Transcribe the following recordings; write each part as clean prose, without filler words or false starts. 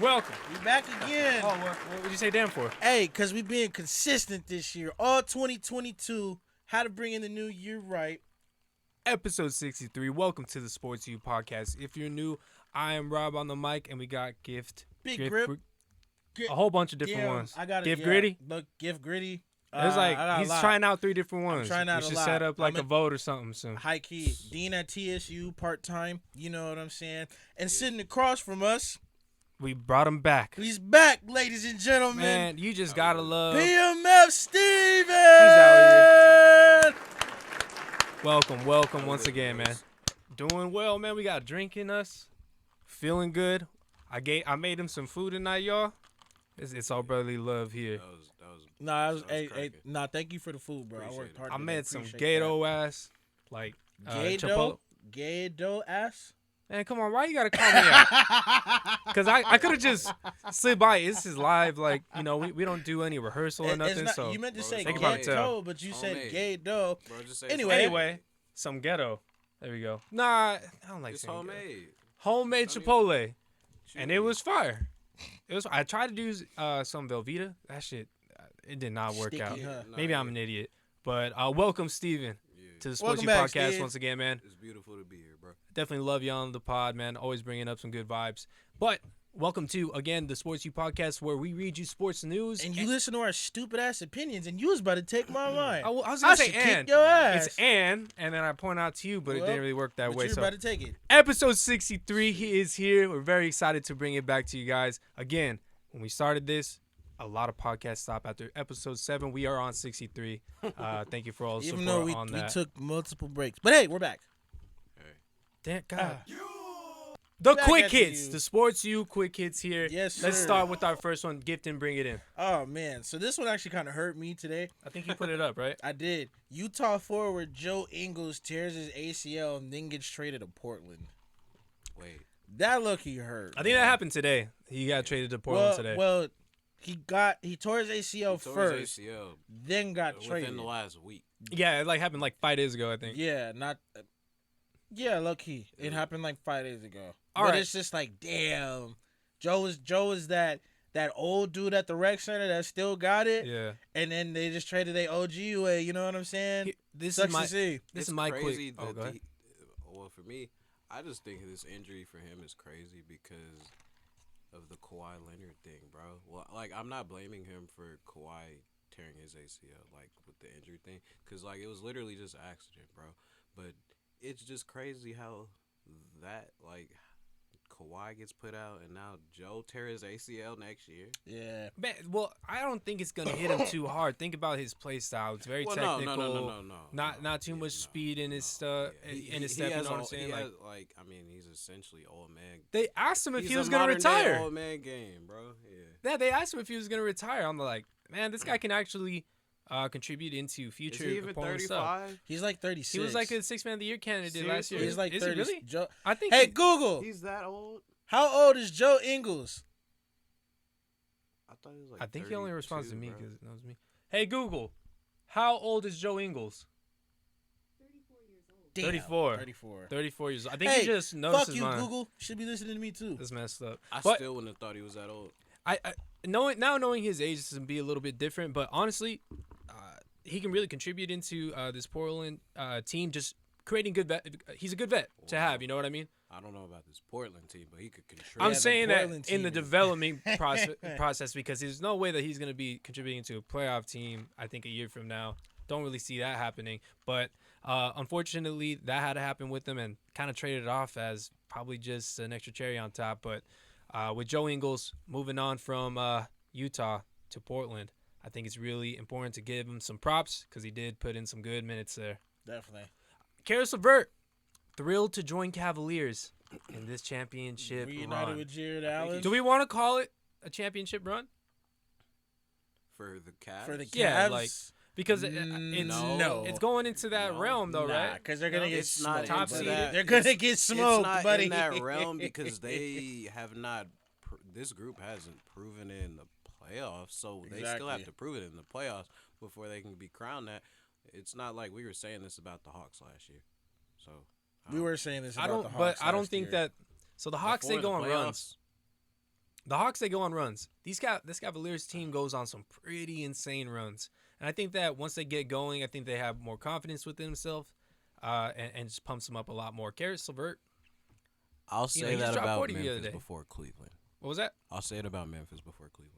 Welcome. We back again. Oh, what would you say damn for? Hey, because we being consistent this year. All 2022. How to bring in the new year right. Episode 63. Welcome to the Sports U podcast. If you're new, I am Rob on the mic, and we got Gyft. Big Grip. A whole bunch of different ones. I got Gyft Gritty. Look, Gyft Gritty. It's like he's trying out 3 different ones. I'm trying out we should a lot. set up like a vote or something soon. High key. Dean at TSU, part-time. You know what I'm saying? And sitting across from us. We brought him back. He's back, ladies and gentlemen. Man, you just gotta love PMF Steven. He's out here. Welcome once again, man. Doing well, man. We got a drink in us. Feeling good. I made him some food tonight, y'all. It's all brotherly love here. Thank you for the food, bro. I worked hard. I made some gato ass, like gato ass. Man, come on, why you gotta call me out? Because I could have just slid by. This is live, like, you know, we don't do any rehearsal or nothing. So you meant to say ghetto, but you said ghetto. Anyway, some ghetto. There we go. Nah, I don't like saying homemade. Homemade Chipotle, and it was fire. I tried to do some Velveeta. That shit, it did not work out. Huh? Maybe I'm an idiot. But welcome, Steven, to the Sports U podcast Steve. Once again, man. It's beautiful to be here, bro. Definitely love you on the pod, man. Always bringing up some good vibes. But welcome to, again, the Sports U podcast, where we read you sports news. And you listen to our stupid-ass opinions, and you was about to take my line. I was going to say kick your ass. It's and then I point out to you, but it didn't really work that way. You're about to take it. Episode 63, he is here. We're very excited to bring it back to you guys. Again, when we started this, a lot of podcasts stopped after episode 7. We are on 63. Thank you for all the support on that. Even though we took multiple breaks. But hey, we're back. Damn God. The quick hits. The Sports U quick hits here. Yes, sir. Let's start with our first one. Gift and bring it in. Oh, man. So this one actually kind of hurt me today. I think you put it up, right? I did. Utah forward Joe Ingles tears his ACL and then gets traded to Portland. Wait. That lucky hurt. I think that happened today. He got traded to Portland today. Well, he tore his ACL first, then got traded. Within the last week. Yeah, it happened 5 days ago, I think. Yeah, low key. It happened 5 days ago. All right. It's just damn. Joe is that old dude at the rec center that still got it. Yeah. And then they just traded their OG away. You know what I'm saying? This Sucks is to see. This is my crazy quick. Go ahead. Well, for me, I just think this injury for him is crazy because of the Kawhi Leonard thing, bro. Well, I'm not blaming him for Kawhi tearing his ACL, with the injury thing, because it was literally just an accident, bro. But it's just crazy how that Kawhi gets put out and now Joe tears his ACL next year. Yeah. Man, well, I don't think it's gonna hit him too hard. Think about his play style. It's very technical. No. Not too much speed in his stuff. In his step, you know what I'm saying? He's essentially old man. They asked him if he was gonna retire. Old man game, bro. Yeah, they asked him if he was gonna retire. I'm like, man, this guy can actually contribute into future. Is he even 35? He's 36. He was a 6th Man of the Year candidate last year. He's 30. Is he really? Joe, I think. Hey, Google. He's that old? How old is Joe Ingles? I thought he was I think he only responds to me because it knows me. Hey, Google. How old is Joe Ingles? 34 years old. 34 years old. I think he just noticed his mind. Fuck you, Google. Should be listening to me too. That's messed up. I still wouldn't have thought he was that old. Knowing his age is going to be a little bit different, but honestly, he can really contribute into this Portland team. Just creating good vet. He's a good vet to have. You know what I mean? I don't know about this Portland team, but he could contribute. I'm saying that in the development process because there's no way that he's going to be contributing to a playoff team. I think a year from now, don't really see that happening. But unfortunately, that had to happen with him and kind of traded it off as probably just an extra cherry on top. But with Joe Ingles moving on from Utah to Portland, I think it's really important to give him some props because he did put in some good minutes there. Definitely. Caris LeVert, thrilled to join Cavaliers in this championship Reunited run. with Jared Allen. Do we want to call it a championship run? For the Cavs? For the Cavs? Yeah, because it's going into that realm, though, right? Because they're going to get smoked. Top seed. They're going to get smoked, it's not buddy. in that realm because they have not this group hasn't proven it in the playoffs, so they still have to prove it in the playoffs before they can be crowned that. It's not like we were saying this about the Hawks last year. So we were saying this about the Hawks but I don't last think year. that. So the Hawks, they go on runs. the Hawks, they go on runs. This Cavaliers team goes on some pretty insane runs. And I think that once they get going, I think they have more confidence within themselves and just pumps them up a lot more. Caris LeVert. I'll say that about 40 the other Memphis day. before Cleveland. What was that? I'll say it about Memphis before Cleveland.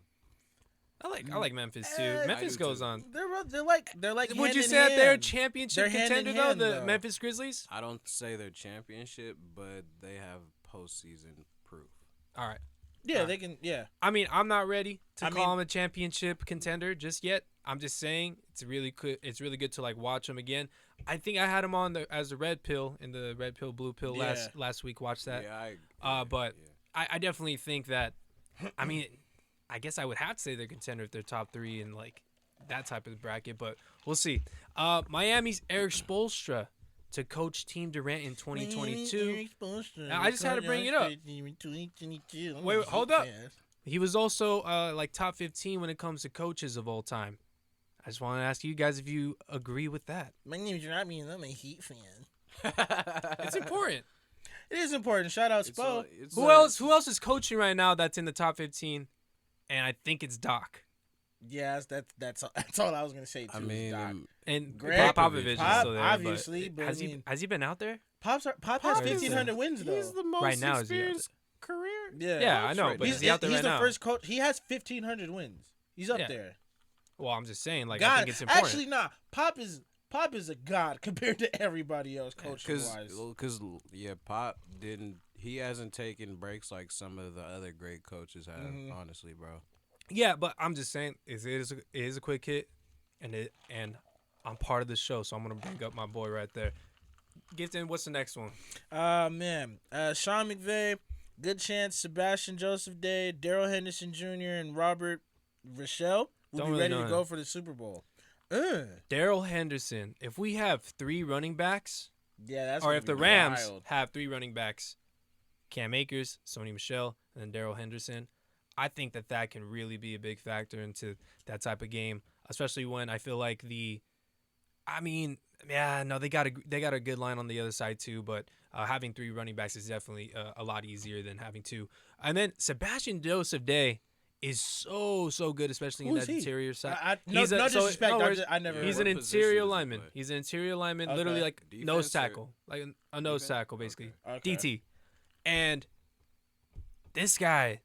I like Memphis too. Memphis goes on. They're like. Would you hand say in that they're a hand. championship They're hand in contender hand, though? The though. Memphis Grizzlies. I don't say they're championship, but they have postseason proof. All right. Yeah, they can. Yeah. I mean, I'm not ready to call them a championship contender just yet. I'm just saying it's really good to like watch them again. I think I had them on as a red pill in the red pill blue pill last week. Watch that. Yeah, but I definitely think that. I mean, I guess I would have to say they're contender if they're top 3 in like that type of bracket, but we'll see. Miami's Erik Spoelstra to coach Team Durant in 2022. I just had to bring it up. Wait, hold up. He was also like top 15 when it comes to coaches of all time. I just want to ask you guys if you agree with that. My name is Robbie and I'm a Heat fan. It's important. It is important. Shout out Spo. Who else is coaching right now that's in the top 15? And I think it's Doc. Yeah, that's all I was gonna say too. I mean, Doc. And Greg Popovich is still there. obviously, but but has he been out there? Pop has 1,500 wins though. He's the most Right now, is he out experienced career. Yeah, I know, right but now. is he out there he's right the now? first coach. He has 1,500 wins. He's up Yeah. there. Well, I'm just saying, like, God, I think it's important. actually, nah. Pop is a god compared to everybody else coaching wise. Because Pop didn't. He hasn't taken breaks like some of the other great coaches have. Honestly, bro. Yeah, but I'm just saying, it is a quick hit, and I'm part of the show, so I'm gonna bring up my boy right there. Gifton, what's the next one? Man, Sean McVay, good chance. Sebastian Joseph-Day, Darrell Henderson Jr. and Robert Rochell will Don't be really ready know to him. go for the Super Bowl. Darrell Henderson. If we have 3 running backs, Yeah, that's or gonna if the be Rams wild. have 3 running backs, Cam Akers, Sony Michel, and then Darrell Henderson, I think that can really be a big factor into that type of game, especially when I feel like they got a good line on the other side too, but having 3 running backs is definitely a lot easier than having 2. And then Sebastian Joseph-Day is so good, especially in that interior side. No disrespect. I never. He's What an position interior does he lineman. play? He's an interior lineman, Okay. literally like Defense nose or- tackle, like a nose Defense? tackle, basically. Okay. DT. And this guy,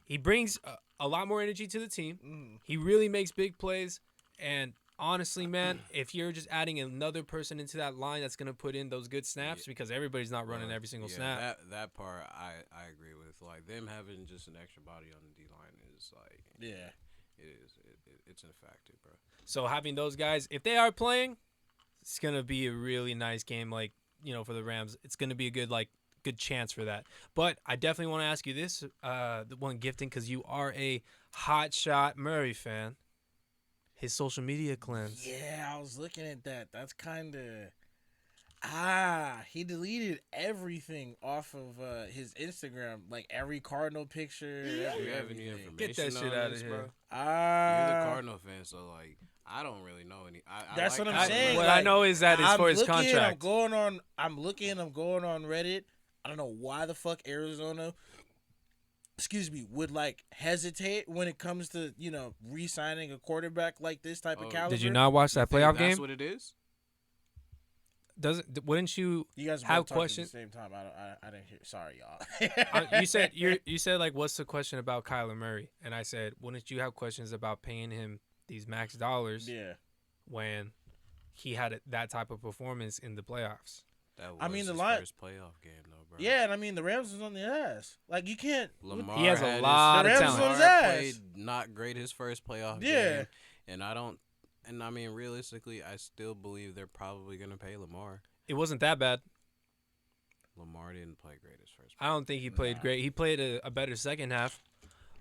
he brings a lot more energy to the team. He really makes big plays. And honestly, man, if you're just adding another person into that line that's going to put in those good snaps, because everybody's not running every single snap. That part I agree with. Like them having just an extra body on the D line is like it's a factor, bro. So having those guys, if they are playing, it's going to be a really nice game, for the Rams. It's going to be a good chance for that. But I definitely want to ask you this, the one Gifting, because you are a hot shot Murray fan. His social media cleanse. Yeah, I was looking at that. That's kind of he deleted everything off of his Instagram, like every Cardinal picture. Do you have any everything. information? Get that shit on out of this, here. bro? You're the Ah, Cardinal fan, so like I don't really know any. That's like what I'm Kyler saying. What Murray. I know is that it's for his I'm contract. going on Reddit. I don't know why the fuck Arizona, would hesitate when it comes to re-signing a quarterback like this type of caliber. Did you not watch that playoff game? That's what it is. Wouldn't you You guys have both talked questions? at the same time. I didn't hear. Sorry, y'all. You said like, what's the question about Kyler Murray? And I said, wouldn't you have questions about paying him these max dollars Yeah. when he had that type of performance in the playoffs? That was I mean, the his line- first playoff game, though, bro. Yeah, and I mean the Rams was on the ass. Like you can't. Lamar He has a had lot of his, talent. Lamar Rams was on his played ass. not great his first playoff Yeah. game, and I mean realistically, I still believe they're probably gonna pay Lamar. It wasn't that bad. Lamar didn't play great his first. I don't think he played great. He played a better second half.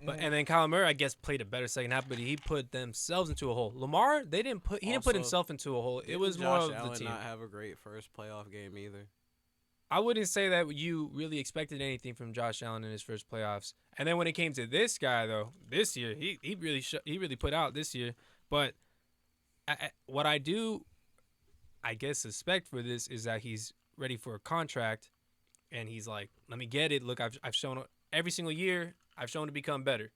But and then Kyler Murray, I guess, played a better second half, but he put themselves into a hole. Lamar, he didn't put Also, himself into a hole. It Didn't was more Josh of the Allen team. not have a great first playoff game either. I wouldn't say that you really expected anything from Josh Allen in his first playoffs. And then when it came to this guy, though, this year he really put out this year. But what I do, I guess, suspect for this is that he's ready for a contract, and he's like, "Let me get it. Look, I've shown every single year I've shown to become better.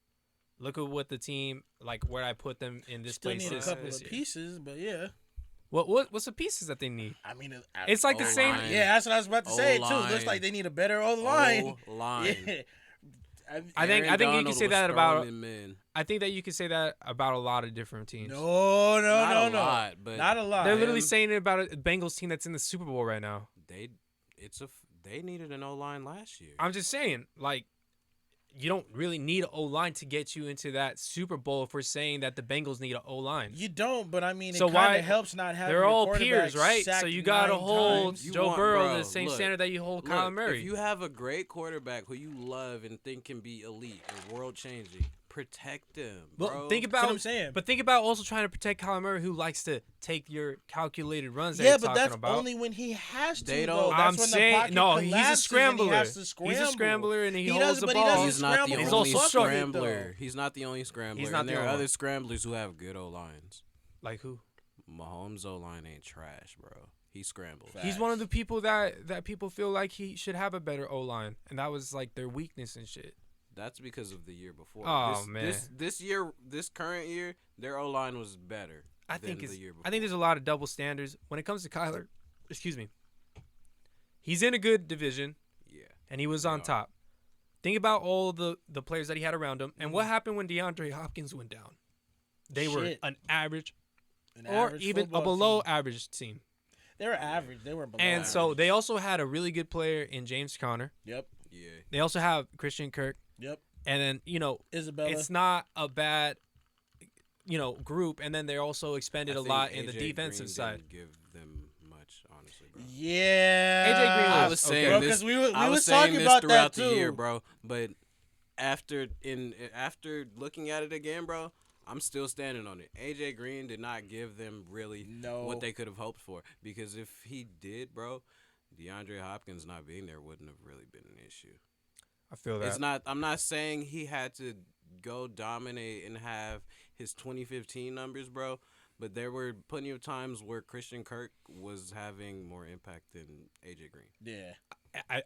Look at what the team, like where I put them in this Still place need a couple this of year. pieces, but yeah. What's the pieces that they need? I mean, It's like the same. O-line. Yeah, that's what I was about to say too. O-line. Looks like they need a better O-line. O-line. Yeah. I think you can say that about. I think that you can say that about a lot of different teams. No. Not a lot, but Not a lot. They're literally saying it about a Bengals team that's in the Super Bowl right now. they needed an O-line last year. I'm just saying, like, you don't really need an O-line to get you into that Super Bowl if we're saying that the Bengals need an O-line. You don't, but I mean, So it kind why- of helps not having They're your all quarterback peers, right? sacked So you got to 9 hold times. You Joe want- Burrow bro, the same look, standard that you hold Kyler Look, Murray. if you have a great quarterback who you love and think can be elite and world changing, protect them, bro. But think That's about what I'm saying. But think about also trying to protect Kyler Murray, who likes to take your calculated runs. That Yeah, you're but talking that's about. only when he has to. They though. don't- That's I'm when the saying pocket no. He's a collapses and scrambler. He has to He's a scramble. scrambler and he He holds does, the but he ball. doesn't He's not scramble the He's for only also fuck short. with it, scrambler. though. He's not the only scrambler. He's not and the there are only other one. scramblers who have good O-lines. Like who? Mahomes' O-line ain't trash, bro. He scrambled. Facts. He's one of the people that people feel like he should have a better O-line, and that was like their weakness and shit. That's because of the year before. Oh, man. This year, this current year, their O-line was better. I than think the year before. I think there's a lot of double standards when it comes to Kyler. Excuse me. He's in a good division, Yeah. and he was on are. top. Think about all the players that he had around him, and what happened when DeAndre Hopkins went down? They were Shit. an average An or average even a football below team. average team. They were average. They weren't below And average. so they also had a really good player in James Conner. Yep. Yeah. They also have Christian Kirk. Yep. And then, Isabella. it's not a bad, group. And then they also expended I a think lot in the AJ defensive Green side. didn't give them much, honestly, bro. Yeah. AJ Green I was was okay. saying Bro, this. 'cause we I was was saying talking this about throughout that the year, too. bro. But after looking at it again, bro, I'm still standing on it. AJ Green did not give them really what they could have hoped for, because if he did, bro, DeAndre Hopkins not being there wouldn't have really been an issue. I feel that. It's not. I'm not saying he had to go dominate and have his 2015 numbers, bro. But there were plenty of times where Christian Kirk was having more impact than AJ Green. Yeah.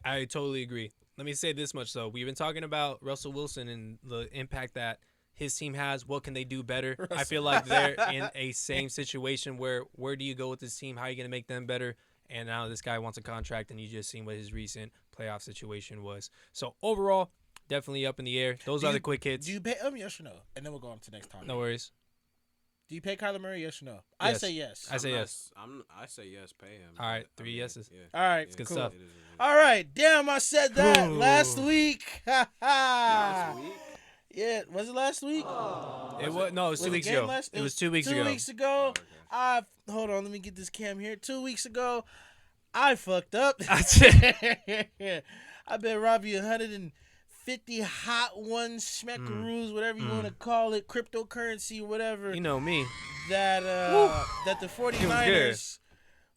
I totally agree. Let me say this much, though. We've been talking about Russell Wilson and the impact that his team has. What can they do better? I feel like they're in a same situation where do you go with this team? How are you going to make them better? And now this guy wants a contract, and you just seen what his recent playoff situation was. So overall, definitely up in the air. Those are the quick hits. Do you pay yes or no? And then we'll go on to the next topic. No worries. Do you pay Kyler Murray? Yes or no? I Yes. say yes. I say yes. I say yes. Pay him. All right, but, 3 yeses. Yeah. All right. Yeah. good cool. stuff. It is what it is. All right. Damn, I said that Ooh. last week. Ha ha. Last week? Yeah, was it last week? It was 2 the weeks game ago. last- It was 2 weeks 2 ago. weeks ago. okay. Hold on, let me get this cam here. 2 weeks ago, I fucked up. That's it. I bet Rob you 150 hot ones, smackaroos, whatever you want to call it, cryptocurrency, whatever. You know me. That the 49ers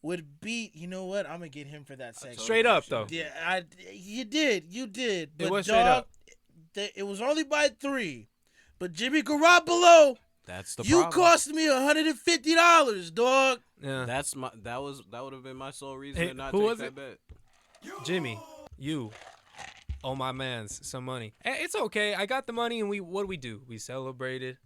would beat. You know what? I'm gonna get him for that segment. Straight up, though. Yeah, you did. But was straight dog, up. It was only by 3. But Jimmy Garoppolo, That's the you problem. cost me $150, dog. Yeah. That would have been my sole reason Hey, to not who take was that it? bet. Jimmy, you owe my mans some money. Hey, it's okay. I got the money, and what do we do? We celebrated.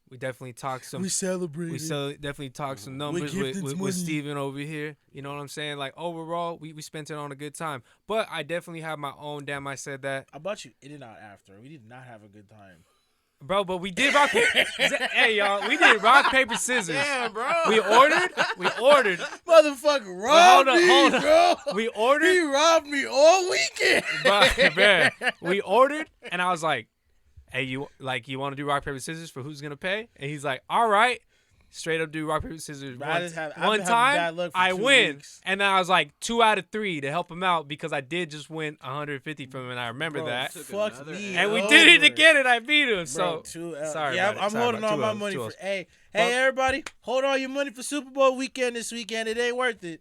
We definitely talked some. celebrated. Definitely talked some numbers gifted with money. Steven over here. You know what I'm saying? Like overall, we spent it on a good time. But I definitely have my own. Damn, I said that, I bought you in and out after. We did not have a good time. bro. But we did rock paper. Hey y'all, we did rock paper scissors. Yeah, bro. We ordered. Motherfucker robbed hold on. me, bro. We He ordered. robbed me all weekend. Bruh, we ordered, and I was like, "Hey, you want to do rock paper scissors for who's gonna pay?" And he's like, "All right." Straight up do rock paper scissors. Bro, I've been One having time, bad luck for I 2 win, weeks. and then I was like 2 out of 3 to help him out because I did just win 150 from him, and I remember Bro, that. took fuck another me. And we over. did it again, and I beat him. Bro, So 2 sorry yeah, about it. I'm Sorry holding about all it. my 2 money L's. for. Hey, Well- everybody, hold all your money for Super Bowl weekend this weekend. It ain't worth it.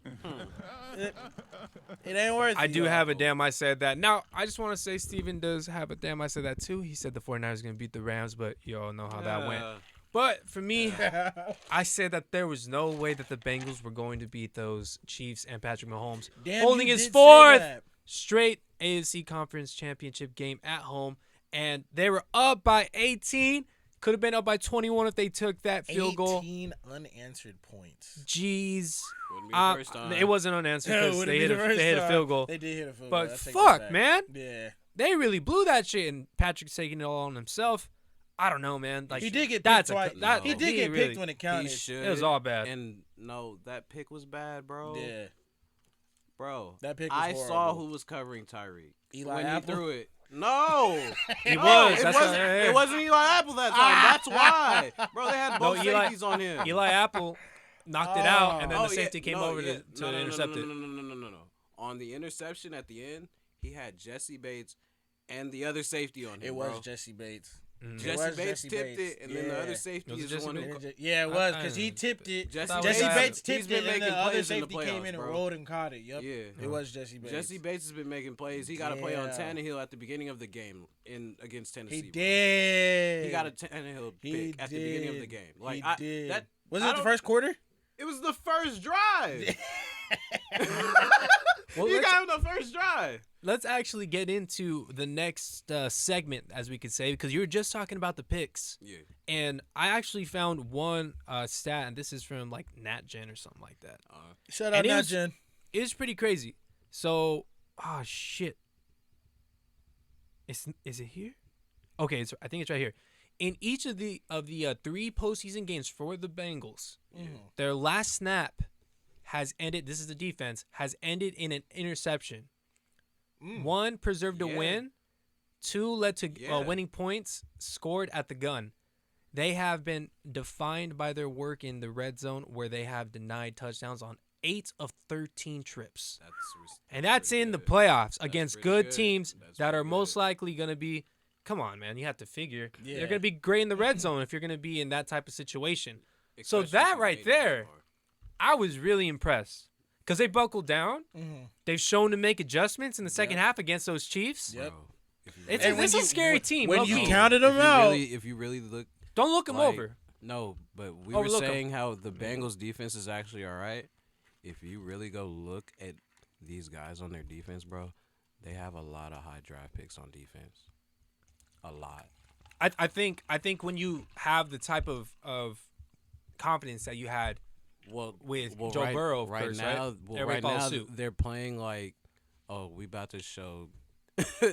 It ain't worth it. I do y'all. have a damn I said that. Now, I just want to say Steven does have a damn I said that too. He said the 49ers going to beat the Rams, but you all know how that went. But for me, I said that there was no way that the Bengals were going to beat those Chiefs and Patrick Mahomes. Damn, holding you his did say fourth that. straight AFC Conference Championship game at home, and they were up by 18. Could have been up by 21 if they took that field goal. 18 unanswered points. Jeez. Wouldn't be the first time. It wasn't unanswered because they hit a field goal. They did hit a field but goal. fuck, man. Yeah. They really blew that shit, and Patrick's taking it all on himself. I don't know, man. Like he did get picked twice. He did get really, picked when it counted. He should. It was all bad. And no, that pick was bad, bro. Yeah. Bro, that pick was I horrible. saw who was covering Tyreek. Eli when Apple? he threw it. No, He was. It wasn't Eli Apple that time. That's why, bro. They had both safeties on him. Eli Apple knocked it out, and then the safety came over to intercept it. No. On the interception at the end, he had Jesse Bates and the other safety on him. It was Jesse Bates. Jesse Bates tipped it, and then the other safety is the one who. Yeah, it was because he tipped it. Jesse Bates tipped it, and the other safety came in and rolled and caught it. Yep. Yeah, it was Jesse Bates. Jesse Bates has been making plays. He got a play on Tannehill at the beginning of the game against Tennessee. He did. He got a Tannehill pick at the beginning of the game. Like he did. That was it the first quarter? It was the first drive. Well, you got him the first drive. Let's actually get into the next segment, as we could say, because you were just talking about the picks. Yeah. And I actually found one stat, and this is from like NatGen or something like that. Shout out NatGen. It was pretty crazy. So, shit. Is it here? Okay, I think it's right here. In each of the 3 postseason games for the Bengals, their last snap has ended. This is the defense has ended in an interception. 1 preserved a win. 2 led to winning points scored at the gun. They have been defined by their work in the red zone, where they have denied touchdowns on 8 of 13 trips. That's in the playoffs against good teams that are most likely going to be. Come on, man. You have to figure. They're going to be great in the red zone if you're going to be in that type of situation. So that right there, I was really impressed. Because they buckled down. They've shown to make adjustments in the second half against those Chiefs. Yep. It's a scary team. When you counted them out. If you really look. Don't look them over. No, but we were saying how the Bengals defense is actually all right. If you really go look at these guys on their defense, bro, they have a lot of high draft picks on defense. A lot. I think when you have the type of confidence that you had with Joe Burrow, of course, now, everybody follows suit. They're playing like, we about to show.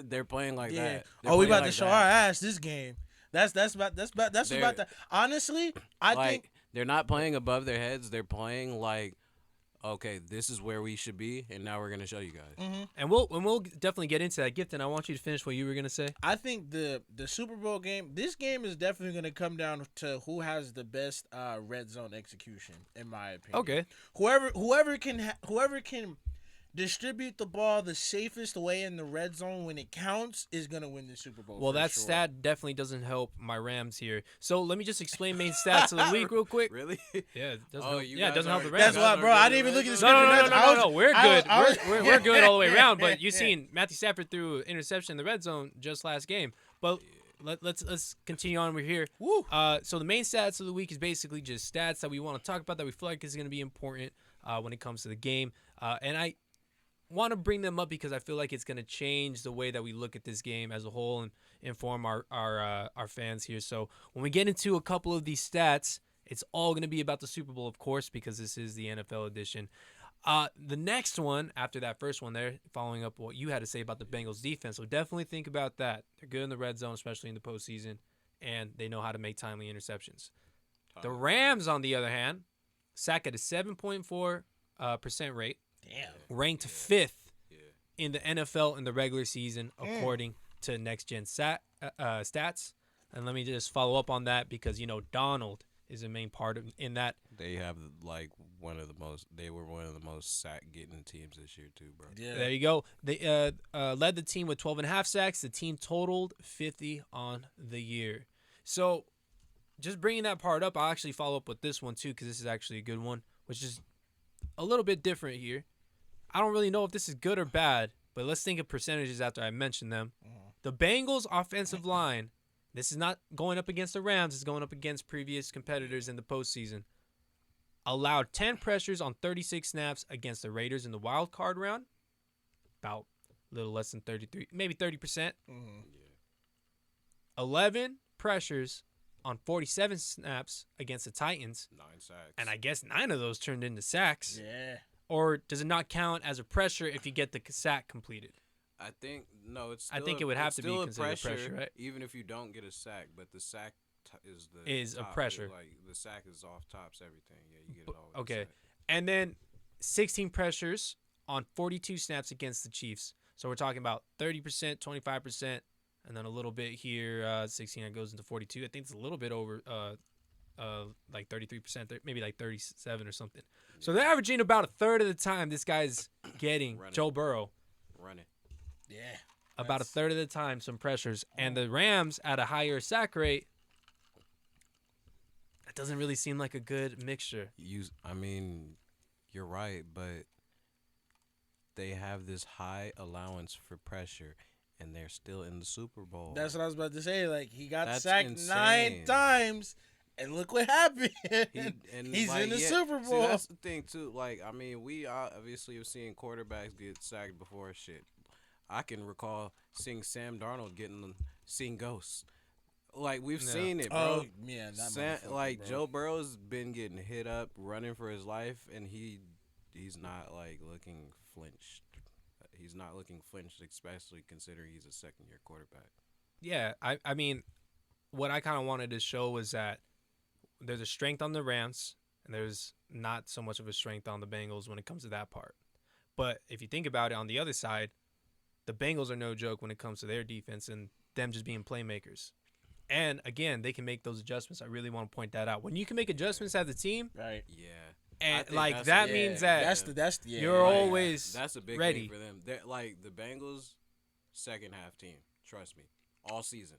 They're playing like that. We about to show our ass this game. That's about that. Honestly, I think they're not playing above their heads. They're playing like, okay, this is where we should be, and now we're gonna show you guys. And we'll definitely get into that. Gift, and I want you to finish what you were gonna say. I think the Super Bowl game. This game is definitely gonna come down to who has the best red zone execution, in my opinion. Okay. Whoever can distribute the ball the safest way in the red zone when it counts is going to win the Super Bowl. Well, that stat definitely doesn't help my Rams here. So let me just explain main stats of the week real quick. Really? Yeah, it doesn't help the Rams. That's why, bro. I didn't even look at the script. No. We're good. We're good all the way around. But you've seen Matthew Stafford threw an interception in the red zone just last game. But let's continue on. We're here. Woo. So the main stats of the week is basically just stats that we want to talk about that we feel like is going to be important when it comes to the game. And I want to bring them up because I feel like it's going to change the way that we look at this game as a whole and inform our fans here. So when we get into a couple of these stats, it's all going to be about the Super Bowl, of course, because this is the NFL edition. The next one, after that first one there, following up what you had to say about the Bengals defense, so definitely think about that. They're good in the red zone, especially in the postseason, and they know how to make timely interceptions. The Rams, on the other hand, sack at a 7.4% rate. Damn. Ranked 5th in the NFL in the regular season, according to Next Gen stats. And let me just follow up on that because, Donald is a main part in that. They have they were one of the most sack getting teams this year too, bro. Yeah. There you go. They led the team with 12.5 sacks. The team totaled 50 on the year. So just bringing that part up, I'll actually follow up with this one too because this is actually a good one, which is a little bit different here. I don't really know if this is good or bad, but let's think of percentages after I mention them. The Bengals' offensive line, this is not going up against the Rams, it's going up against previous competitors in the postseason, allowed 10 pressures on 36 snaps against the Raiders in the wild card round, about a little less than 33, maybe 30%. Mm-hmm. 11 pressures on 47 snaps against the Titans. 9 sacks. And I guess 9 of those turned into sacks. Yeah. Or does it not count as a pressure if you get the sack completed? I think no. It's. I Still think it would have to be still considered a pressure, right? Even if you don't get a sack, but the sack is top. a pressure. Like the sack is off tops everything. Yeah, you get it all. Okay, and then 16 pressures on 42 snaps against the Chiefs. So we're talking about 30%, 25%, and then a little bit here. 16 that goes into 42. I think it's a little bit over. Like 33%, maybe like 37 or something. Yeah. So they're averaging about a third of the time this guy's getting Joe Burrow. Running. Yeah. About a third of the time, some pressures. And the Rams at a higher sack rate. That doesn't really seem like a good mixture. I mean, you're right, but they have this high allowance for pressure, and they're still in the Super Bowl. That's what I was about to say. Like, he got That's sacked insane. 9 times, and look what happened. He's like, in the yeah, Super Bowl. See, that's the thing, too. Like, I mean, we obviously have seen quarterbacks get sacked before. Shit, I can recall seeing Sam Darnold seeing ghosts. Like, we've seen it, bro. Oh, yeah. Bro. Joe Burrow's been getting hit up, running for his life, and he's not, like, looking flinched. He's not looking flinched, especially considering he's a second-year quarterback. Yeah, I mean, what I kind of wanted to show was that there's a strength on the Rams, and there's not so much of a strength on the Bengals when it comes to that part. But if you think about it, on the other side, the Bengals are no joke when it comes to their defense and them just being playmakers. And, again, they can make those adjustments. I really want to point that out. When you can make adjustments as a team, right? Yeah. And, like, that means that you're always that's a big ready. thing for them. Like, the Bengals, second-half team. Trust me. All season.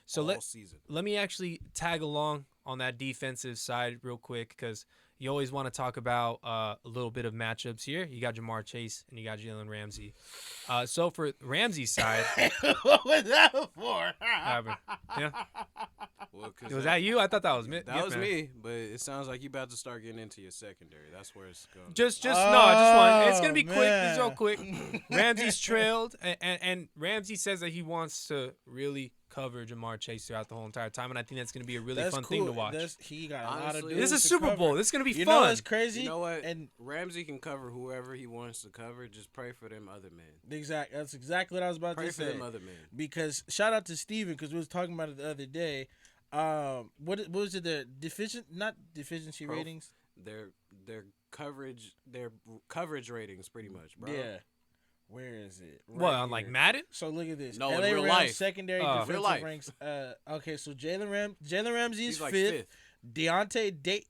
So season. Let me actually tag along on that defensive side real quick because you always want to talk about a little bit of matchups here. You got Jamar Chase and you got Jalen Ramsey. So for Ramsey's side, what was that for? Yeah. Well, was that you? I thought that was me. That was me, but it sounds like you about to start getting into your secondary. That's where it's going. Just one. It's gonna be quick. It's real quick. Ramsey's trailed, and Ramsey says that he wants to really cover Jamar Chase throughout the whole entire time, and I think that's gonna be a really fun thing to watch. He got a lot of. This is Super Bowl. This is gonna be fun. You know what's crazy? You know what? And Ramsey can cover whoever he wants to cover. Just pray for them other men. That's exactly what I was about to say. Pray for them other men. Because shout out to Steven because we was talking about it the other day. What was it? The deficiency ratings. Their coverage ratings, pretty much, bro. Yeah. Where is it? What, on like Madden? So look at this. No, LA in real Rams life. Secondary Real defensive life. ranks. Okay, so Jalen Ramsey is He's like 5th. Deontay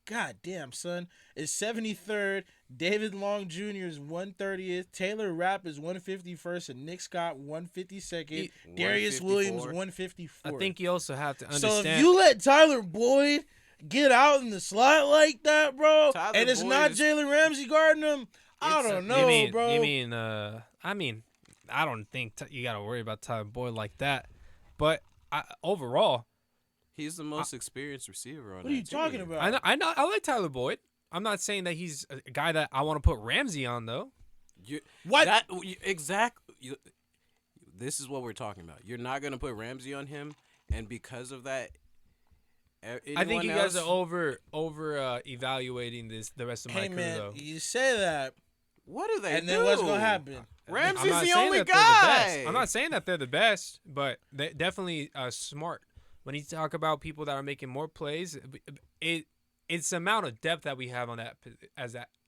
God damn, son, is 73rd. David Long Jr. is 130th. Taylor Rapp is 151st, and Nick Scott 152nd. Darius Williams 154th. I think you also have to understand. So if you let Tyler Boyd get out in the slot like that, bro, Tyler and it's Boyd not is- Jalen Ramsey guarding him, I don't know, bro. You mean, I don't think you got to worry about Tyler Boyd like that. But overall, He's the most experienced receiver on that What are you team. talking about? I like Tyler Boyd. I'm not saying that he's a guy that I want to put Ramsey on, though. What? Exactly. This is what we're talking about. You're not going to put Ramsey on him, and because of that, I think you guys are over evaluating the rest of my crew, though. You say that, What do they and do? then what's gonna happen? Ramsey's I'm not the saying only that they're the best. guy. I'm not saying that they're the best, but they definitely smart. When you talk about people that are making more plays, it's the amount of depth that we have on that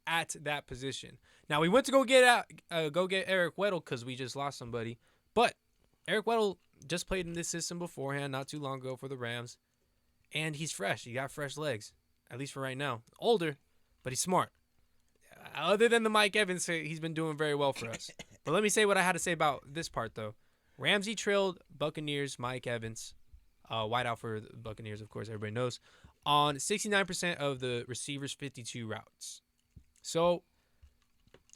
at that position. Now we went to go get Eric Weddle because we just lost somebody, but Eric Weddle just played in this system beforehand, not too long ago for the Rams, and he's fresh. He got fresh legs, at least for right now. Older, but he's smart. Other than the Mike Evans, he's been doing very well for us. But let me say what I had to say about this part, though. Ramsey trailed Buccaneers, Mike Evans, wide out for the Buccaneers, of course, everybody knows, on 69% of the receivers' 52 routes. So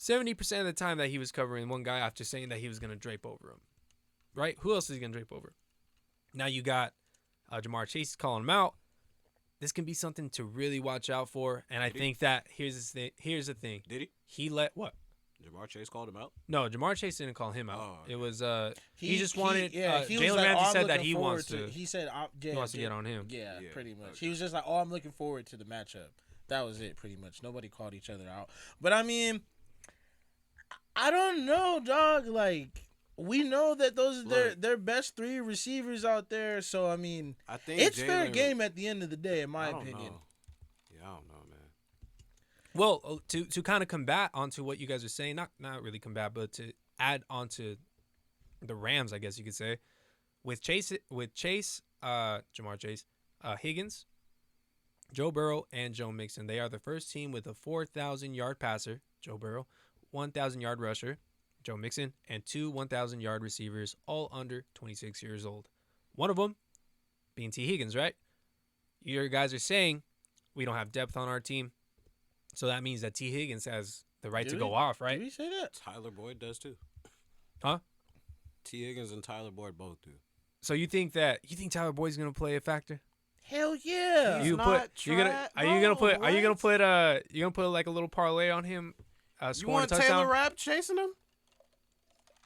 70% of the time that he was covering one guy after saying that he was going to drape over him. Right? Who else is he going to drape over? Now you got Jamar Chase calling him out. This can be something to really watch out for, and I think that here's the thing. Did he? He let what? Jamar Chase called him out? No, Jamar Chase didn't call him out. Oh, okay. It was he just wanted. he was Jalen like, Ramsey I'm said that looking he forward wants to. He said He wants to get on him. Yeah, Yeah, pretty much. okay. He was just like, "Oh, I'm looking forward to the matchup." That was it, pretty much. Nobody called each other out. But I mean, I don't know, dog. Like, we know that those are their best 3 receivers out there. So I mean, I think it's fair game at the end of the day, in my I don't opinion. know. Yeah, I don't know, man. Well, to kind of combat onto what you guys are saying, not really combat, but to add onto the Rams, I guess you could say, with Jamar Chase, Higgins, Joe Burrow, and Joe Mixon. They are the first team with a 4,000-yard passer, Joe Burrow, 1,000-yard rusher, Joe Mixon, and 2 1,000-yard receivers, all under 26 years old. One of them being T. Higgins, right? You guys are saying we don't have depth on our team, so that means that T. Higgins has the right to go off, right? Did we say that? Tyler Boyd does too. Huh? T. Higgins and Tyler Boyd both do. So you think Tyler Boyd's gonna play a factor? Hell yeah. He's Are you gonna put like a little parlay on him? You Scoring want a touchdown? Taylor Rapp chasing him?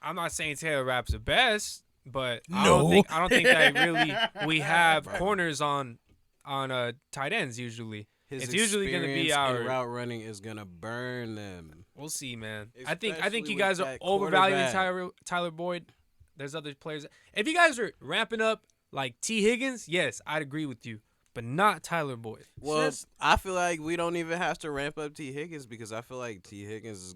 I'm not saying Taylor Rapp's the best, but I No. don't think that really we have corners on tight ends usually. His It's usually gonna be experience our in route running is gonna burn them. We'll see, man. I think Especially you with guys are that overvaluing quarterback. Tyler Boyd. There's other players. If you guys are ramping up like T. Higgins, yes, I'd agree with you, but not Tyler Boyd. Well, I feel like we don't even have to ramp up T. Higgins because I feel like T. Higgins is.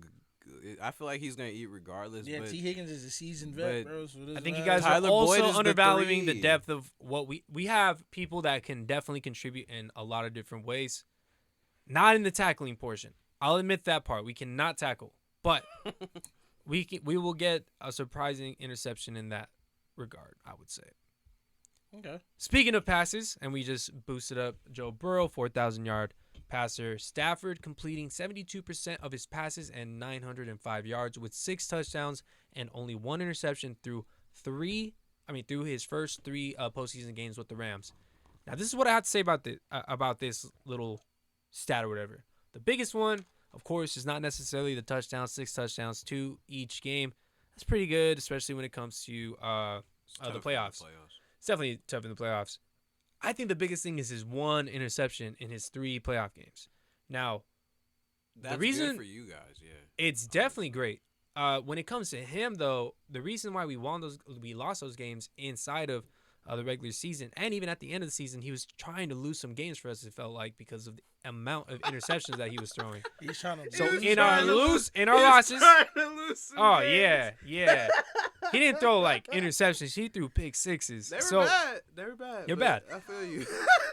I feel like he's gonna eat regardless. Yeah, but T. Higgins is a seasoned vet, but bro. So I think you guys. guys Tyler are Boyd also is the undervaluing the 3. depth of what we have. People that can definitely contribute in a lot of different ways. Not in the tackling portion. I'll admit that part. We cannot tackle, but we will get a surprising interception in that regard, I would say. Okay. Speaking of passes, and we just boosted up Joe Burrow, 4,000-yard passer. Stafford completing 72% of his passes and 905 yards with 6 touchdowns and only 1 interception through his first 3 postseason games with the Rams. Now, this is what I have to say about this little stat or whatever. The biggest one, of course, is not necessarily the touchdowns, 6 touchdowns, 2 each game. That's pretty good, especially when it comes to the playoffs. It's definitely tough in the playoffs. I think the biggest thing is his 1 interception in his 3 playoff games. Now, That's the reason good for you guys, yeah. it's definitely great. When it comes to him, though, the reason why we lost those games inside of the regular season, and even at the end of the season, he was trying to lose some games for us. It felt like because of the amount of interceptions that he was throwing. He's trying to. So in our losses, oh yeah, he didn't throw like interceptions. He threw pick sixes. They were bad. You're bad. I feel you.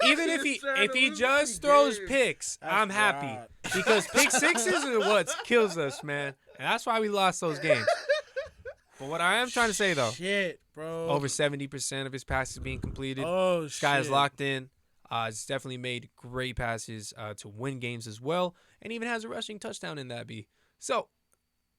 Even if he just throws picks, I'm happy because pick sixes are what kills us, man, and that's why we lost those games. But what I am trying to say though, Shit, bro. over 70% of his passes being completed. Oh, This guy is shit. locked in. He's definitely made great passes to win games as well, and even has a rushing touchdown in that B. So,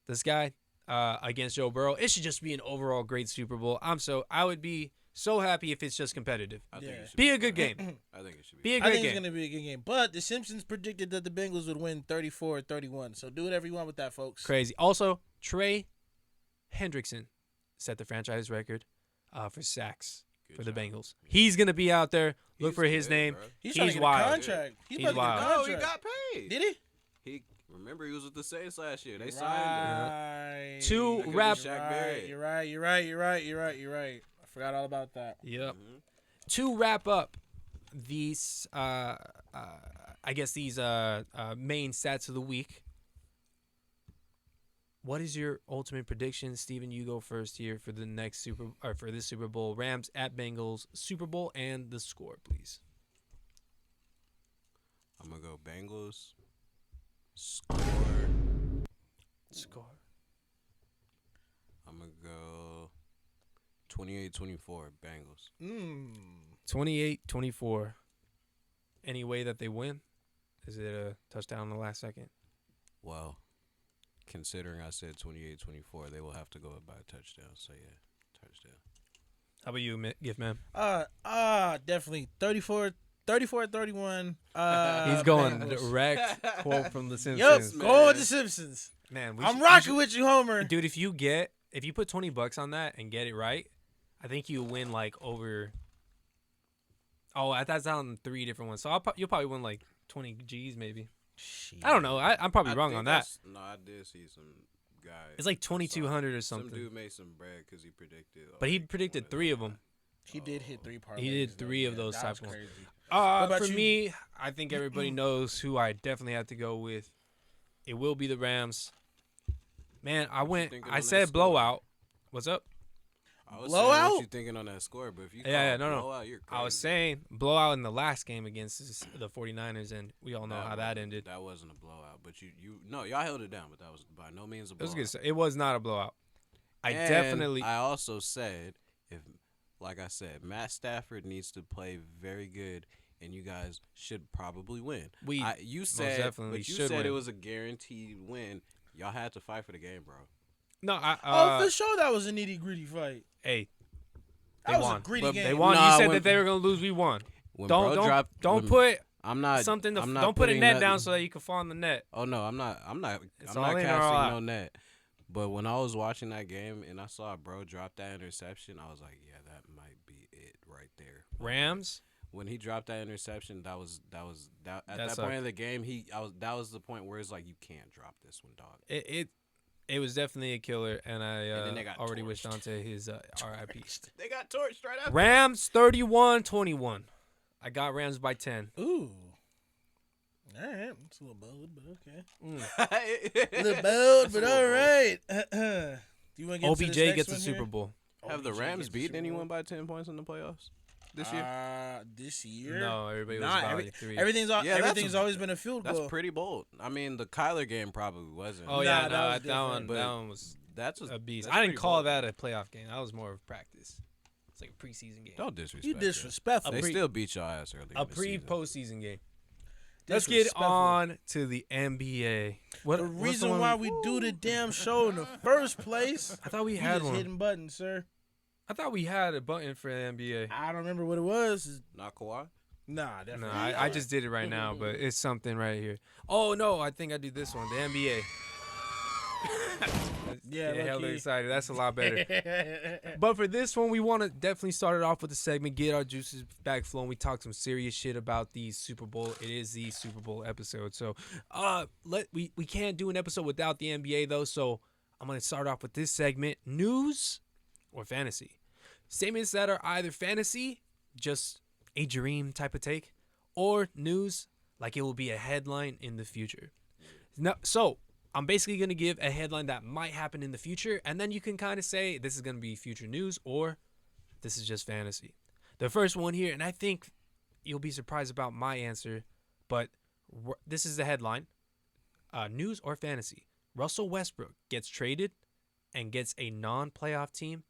this guy against Joe Burrow, it should just be an overall great Super Bowl. I would be so happy if it's just competitive. I think it should Be a good game. I think it should Be a I great think it's game. going to be a good game. But the Simpsons predicted that the Bengals would win 34-31. So do whatever you want with that, folks. Crazy. Also, Trey Hendrickson set the franchise record for sacks for the Bengals. He's going to be out there. Look for his name. He's trying to get a wild. contract. He's He's about to get a wild. Oh, contract. he got paid. Did he? He remember he was with the Saints last year. They signed him. Right. To That could be wrap. Shaq Barrett. You're right. I forgot all about that. Yep. To wrap up these, I guess these main stats of the week. What is your ultimate prediction, Steven? You go first here for the next for this Super Bowl. Rams at Bengals, Super Bowl, and the score, please. I'm gonna go Bengals. Score. I'm gonna go 28-24 Bengals. 28-24. Any way that they win? Is it a touchdown in the last second? Well, considering I said 28-24, they will have to go up by a touchdown. So yeah, touchdown. How about you, Gift Man? Definitely 34-31. He's going Bengals. direct quote from The Yup, Simpsons. go with the Simpsons. Man, I'm rocking with you, Homer. dude. If you put $20 on that and get it right, I think you win like over. Oh, that's on 3 different ones. So you'll probably win like 20 G's maybe. Shit. I don't know. I'm probably wrong on that. No, I did see some guy. It's like 2,200 or something. Some dude made some bread because he predicted. But he predicted 3 of them. He did hit 3 parlays. He did 3 of those type ones. about For you? me, I think everybody knows who I definitely have to go with. It will be the Rams. Man, I said blowout. What's up? I was Blowout? saying what you thinking on that score, but if you call it blowout, you're crazy. I was saying blowout in the last game against the 49ers, and we all know how that ended. That wasn't a blowout, but y'all held it down, but that was by no means a blowout. It was not a blowout. I also said, like I said, Matt Stafford needs to play very good, and you guys should probably win. You said it was a guaranteed win. Y'all had to fight for the game, bro. No, for sure that was a nitty-gritty fight. Hey, that was a gritty game. They won. You said that they were gonna lose. We won. Don't put a net down so that you can fall in the net. Oh no, I'm not casting no net. But when I was watching that game and I saw bro drop that interception, I was like, yeah, that might be it right there. Rams. When he dropped that interception, at that point of the game, that was the point where it's like, you can't drop this one, dog. It was definitely a killer, and I already torched. wished Dante his RIP. They got torched right after. Rams 31-21. I got Rams by 10. Ooh. All right. It's a little bold, but okay. A little bold, but all right. Do you want to get OBJ to this next gets the one Super here? Bowl. Have the Rams beaten anyone by 10 points in the playoffs this year? This year? No, everybody was about like 3. Everything's always been a field goal. That's pretty bold. I mean, the Kyler game probably wasn't. Oh, yeah, that one was a beast. I didn't call that a playoff game. That was more of practice. It's like a preseason game. Don't disrespect. You disrespectful. They still beat your ass earlier. A pre-postseason game. Let's get on to the NBA. The reason why we do the damn show in the first place. I thought we had one. Hidden button, sir. I thought we had a button for the NBA. I don't remember what it was. Not Kawhi? Nah, definitely. No, I just did it right now, but it's something right here. Oh, no, I think I do this one, the NBA. Yeah, hella excited. That's a lot better. But for this one, we want to definitely start it off with a segment, get our juices back flowing. We talk some serious shit about the Super Bowl. It is the Super Bowl episode. So we can't do an episode without the NBA, though. So I'm going to start off with this segment, news or fantasy. Statements that are either fantasy, just a dream type of take, or news, like it will be a headline in the future. Now, so I'm basically going to give a headline that might happen in the future, and then you can kind of say this is going to be future news or this is just fantasy. The first one here, and I think you'll be surprised about my answer, but this is the headline, news or fantasy. Russell Westbrook gets traded and gets a non-playoff team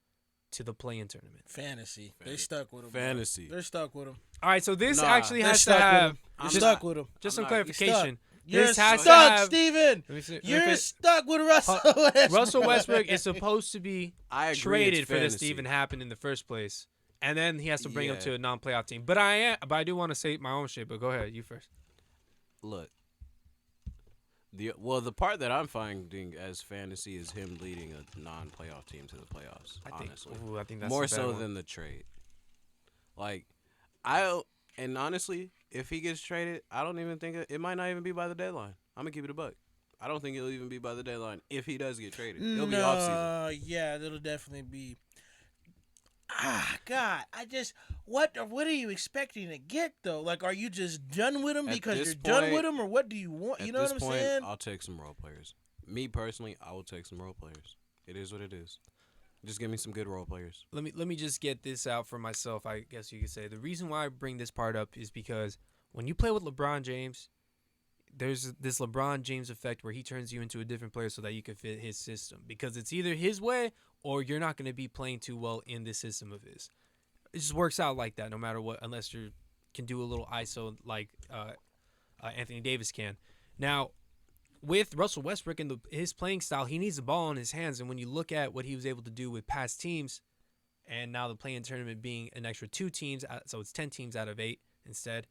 to the play-in tournament. Fantasy. They stuck with him. Fantasy. They're stuck with him. All right, so this actually has to have stuck with him. Just some clarification. You're stuck, Steven. You're stuck with Russell Westbrook. Russell Westbrook is supposed to be traded for this to even happen in the first place, and then he has to bring him to a non-playoff team. But I do want to say my own shit. But go ahead, you first. Look, the part that I'm finding as fantasy is him leading a non-playoff team to the playoffs. I think that's more so than the trade. Like, and honestly, if he gets traded, I don't even think it might not even be by the deadline. I'm gonna keep it a buck. I don't think it'll even be by the deadline if he does get traded. It'll be off season. Yeah, it'll definitely be. God, what are you expecting to get though? Like, are you just done with him because you're done with him, or what do you want? You know what I'm saying? I'll take some role players. Me personally, I will take some role players. It is what it is. Just give me some good role players. Let me just get this out for myself, I guess you could say. The reason why I bring this part up is because when you play with LeBron James, there's this LeBron James effect where he turns you into a different player so that you can fit his system. Because it's either his way or you're not going to be playing too well in this system of his. It just works out like that no matter what, unless you can do a little ISO like Anthony Davis can. Now, with Russell Westbrook and his playing style, he needs the ball in his hands. And when you look at what he was able to do with past teams, and now the play-in tournament being an extra 2 teams, so it's 10 teams out of 8 instead,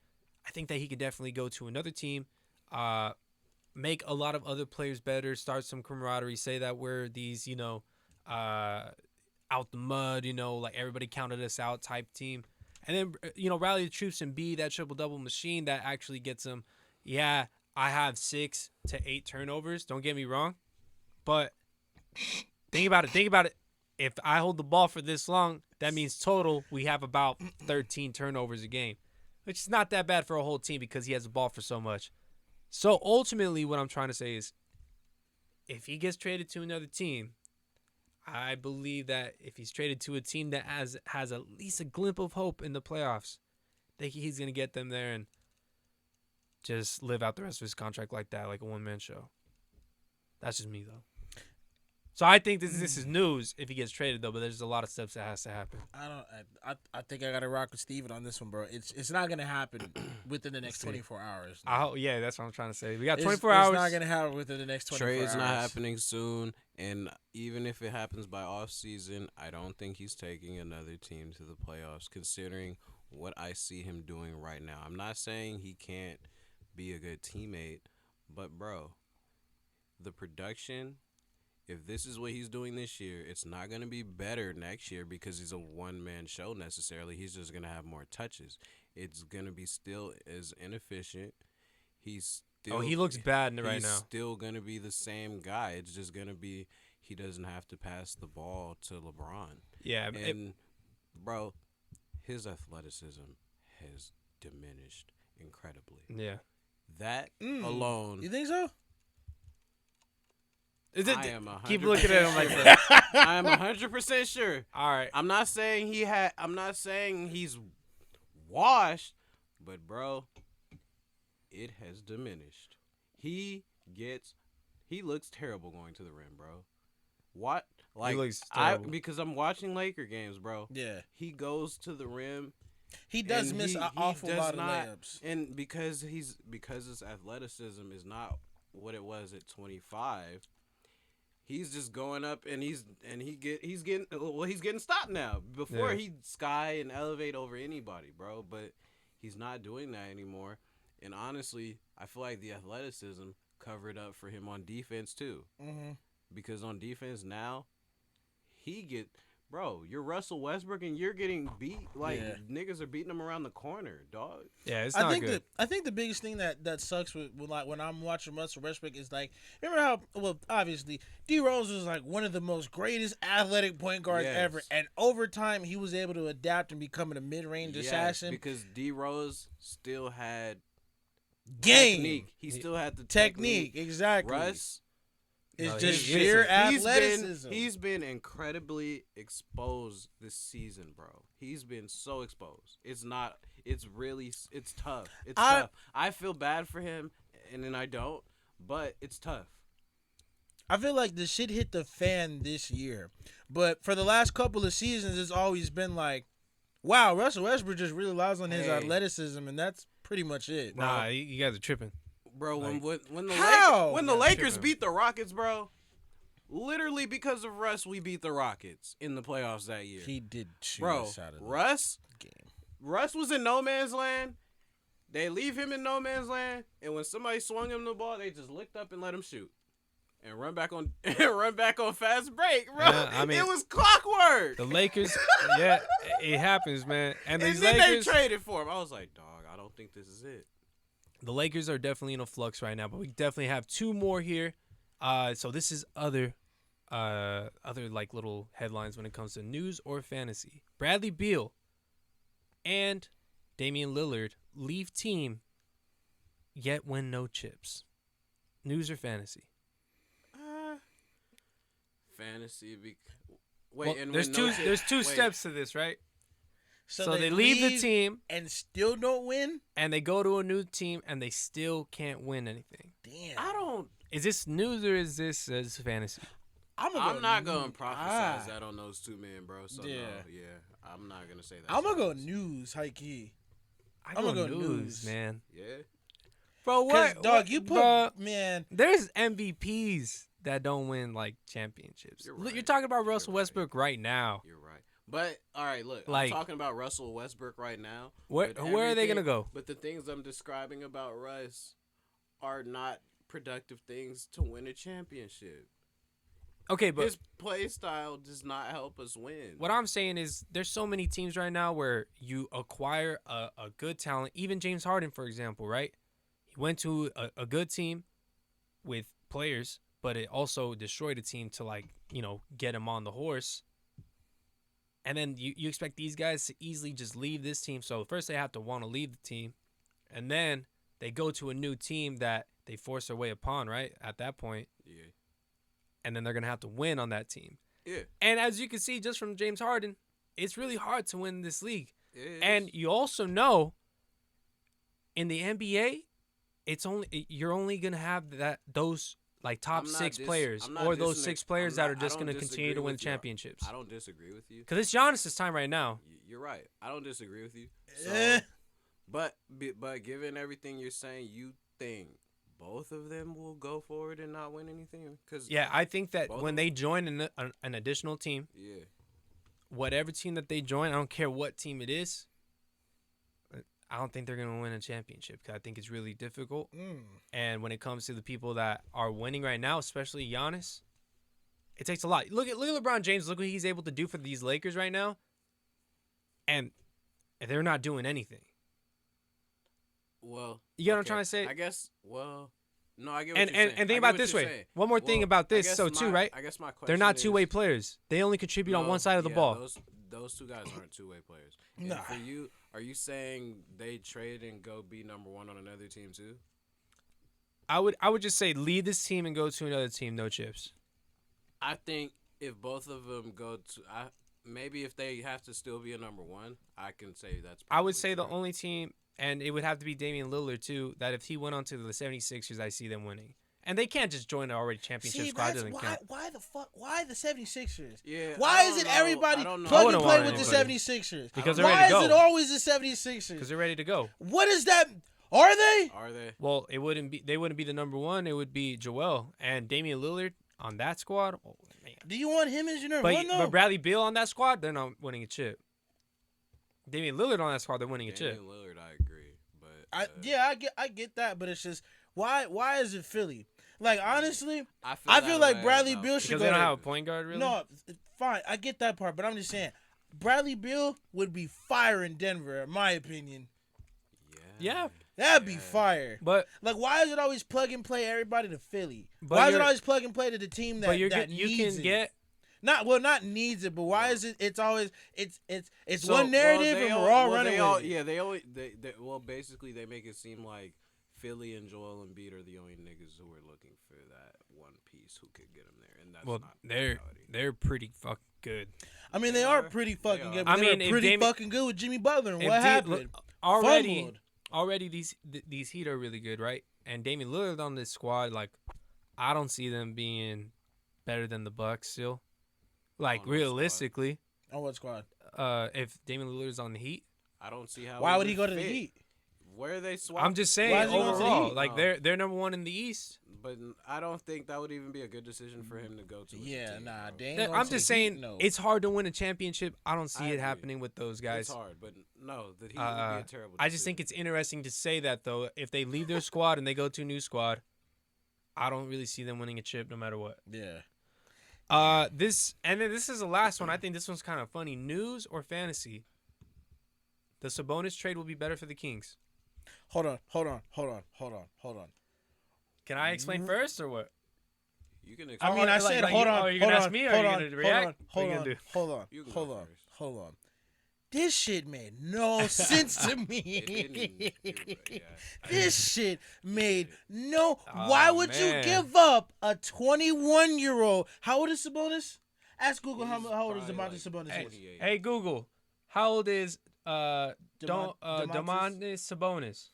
I think that he could definitely go to another team make a lot of other players better, start some camaraderie, say that we're these, out the mud, like everybody counted us out type team. And then, rally the troops and be that triple-double machine that actually gets them. Yeah, I have 6 to 8 turnovers. Don't get me wrong. But think about it. If I hold the ball for this long, that means total we have about 13 turnovers a game, which is not that bad for a whole team because he has the ball for so much. So ultimately what I'm trying to say is if he gets traded to another team, I believe that if he's traded to a team that has at least a glimpse of hope in the playoffs, I think he's going to get them there and just live out the rest of his contract like that, like a one-man show. That's just me, though. So I think this is news if he gets traded, though, but there's a lot of steps that has to happen. I think I got to rock with Steven on this one, bro. It's not going to happen within the next 24 hours. Yeah, that's what I'm trying to say. We got 24 hours. It's not going to happen within the next 24 hours. Trade's not happening soon, and even if it happens by offseason, I don't think he's taking another team to the playoffs, considering what I see him doing right now. I'm not saying he can't be a good teammate, but, bro, the production, if this is what he's doing this year, it's not going to be better next year because he's a one-man show necessarily. He's just going to have more touches. It's going to be still as inefficient. He looks bad right now. He's still going to be the same guy. It's just going to be he doesn't have to pass the ball to LeBron. Yeah. And, bro, his athleticism has diminished incredibly. Yeah. That alone. You think so? Keep looking at him like that. I am 100% sure. All right. I'm not saying he's washed, but bro, it has diminished. He looks terrible going to the rim, bro. What? Like he looks terrible. Because I'm watching Laker games, bro. Yeah. He goes to the rim. He does miss an awful lot of layups. And because his athleticism is not what it was at 25. He's just going up and he's getting stopped now. Before he'd sky and elevate over anybody, bro, but he's not doing that anymore. And honestly, I feel like the athleticism covered up for him on defense too. Mm-hmm. Because on defense now, you're Russell Westbrook and you're getting beat. Niggas are beating him around the corner, dog. Yeah, it's not good. I think the biggest thing that sucks with when I'm watching Russell Westbrook is remember how obviously D Rose was one of the most greatest athletic point guards ever, and over time he was able to adapt and become a mid-range assassin because D Rose still had technique. He still had the technique. Exactly. Russ. It's just sheer athleticism. He's been incredibly exposed this season, bro. He's been so exposed. It's tough. It's tough. I feel bad for him, and then I don't, but it's tough. I feel like the shit hit the fan this year. But for the last couple of seasons, it's always been wow, Russell Westbrook just really relies on his athleticism, and that's pretty much it. Bro. Nah, you guys are tripping. Bro, when the Lakers beat the Rockets, bro, literally because of Russ, we beat the Rockets in the playoffs that year. He did shoot us out of the game. Russ was in no man's land. They leave him in no man's land, and when somebody swung him the ball, they just licked up and let him shoot. And run back on fast break, bro. Yeah, it was clockwork. The Lakers, it happens, man. And then Lakers, they traded for him. I was like, dog, I don't think this is it. The Lakers are definitely in a flux right now, but we definitely have 2 more here. So this is other little headlines when it comes to news or fantasy. Bradley Beal and Damian Lillard leave team, yet win no chips. News or fantasy? Fantasy. There's two steps to this, right? So they leave the team and still don't win, and they go to a new team and they still can't win anything. Damn. Is this news or is this fantasy? I'm not gonna prophesize that on those 2 men, bro. So I'm not gonna say that. I'm gonna go news, high key. I'm gonna go news, man. Yeah. Bro, what? Dog, you put man. There's MVPs that don't win championships. You're talking about Russell Westbrook right now. You're right. But all right, look, I'm talking about Russell Westbrook right now. Where are they gonna go? But the things I'm describing about Russ are not productive things to win a championship. Okay, but His play style does not help us win. what I'm saying is there's so many teams right now where you acquire a good talent. Even James Harden, for example, right? He went to a good team with players, but it also destroyed a team to, like, get him on the horse. And then you expect these guys to easily just leave this team. So first they have to want to leave the team. And then they go to a new team that they force their way upon, right? At that point. Yeah. And then they're going to have to win on that team. Yeah. And as you can see just from James Harden, it's really hard to win this league. It is. And you also know in the NBA, you're only going to have those like top six players or those six players that are just going to continue to win championships. I don't disagree with you. Because it's Giannis' time right now. You're right. I don't disagree with you. So, but given everything you're saying, you think both of them will go forward and not win anything? Yeah, I think that when they join an additional team, yeah, whatever team that they join, I don't care what team it is, I don't think they're going to win a championship because I think it's really difficult. And when it comes to the people that are winning right now, especially Giannis, it takes a lot. Look at LeBron James. Look what he's able to do for these Lakers right now. And they're not doing anything. Well, you get what I'm trying to say? I guess, no, I get what you're saying. And think about it this way. Saying. One more thing about this, right? I guess my question they're not two-way players. They only contribute on one side of the ball. Those two guys aren't two-way players. No. For you, are you saying they trade and go be number one on another team too? I would just say leave this team and go to another team, no chips. I think if both of them go to, maybe if they have to still be a number one, I can say that's. I would say the only team, and it would have to be Damian Lillard too, that if he went on to the 76ers, I see them winning. And they can't just join an already championship squad. Why the fuck? Why the 76ers? Yeah. Why is it everybody plug and play with the 76ers? Because they're ready to go. Why is it always the 76ers? Because they're ready to go. What is that? Are they? Are they? Well, they wouldn't be the number one. It would be Joel and Damian Lillard on that squad. Oh man. Do you want him as your number one though? But Bradley Beal on that squad, they're not winning a chip. Damian Lillard on that squad, they're winning a chip. Damian Lillard, I agree, but I get that, but it's just why is it Philly? Like honestly, I feel like Bradley Beal should go. Because they don't have a point guard, really. No, fine, I get that part, but I'm just saying, Bradley Beal would be fire in Denver, in my opinion. Yeah. That'd be fire. But like, why is it always plug and play everybody to Philly? Why is it always plug and play to the team that needs it? Not needs it, but why is it? It's always it's one narrative and we're all running with it. Well, basically they make it seem like Philly and Joel Embiid are the only niggas who are looking for that one piece who could get them there, and that's not they're pretty fucking good. I mean, they are pretty fucking good. But they're pretty fucking good with Jimmy Butler. And what happened? Already these Heat are really good, right? And Damian Lillard on this squad, like, I don't see them being better than the Bucks still. Like, realistically. On what squad? If Damian Lillard's on the Heat. I don't see how. Why would he go to the Heat? Where are they swapped? I'm just saying overall, like they're number one in the East. But I don't think that would even be a good decision for him to go to. Yeah, I'm just saying it's hard to win a championship. I don't see it happening with those guys. It's hard, but no, that he would be a terrible decision. I just think it's interesting to say that though. If they leave their squad and they go to a new squad, I don't really see them winning a chip no matter what. Yeah. This is the last one. I think this one's kind of funny. News or fantasy? The Sabonis trade will be better for the Kings. Hold on. Can I explain first or what? You can. I mean, I said, hold on. Are you gonna ask me? Or are you gonna react? Hold on. This shit made no sense to me. This shit made no. Why would you give up a 21-year-old? How old is Sabonis? Ask Google how old is Domantas Sabonis. Hey Google, how old is Domantas Sabonis?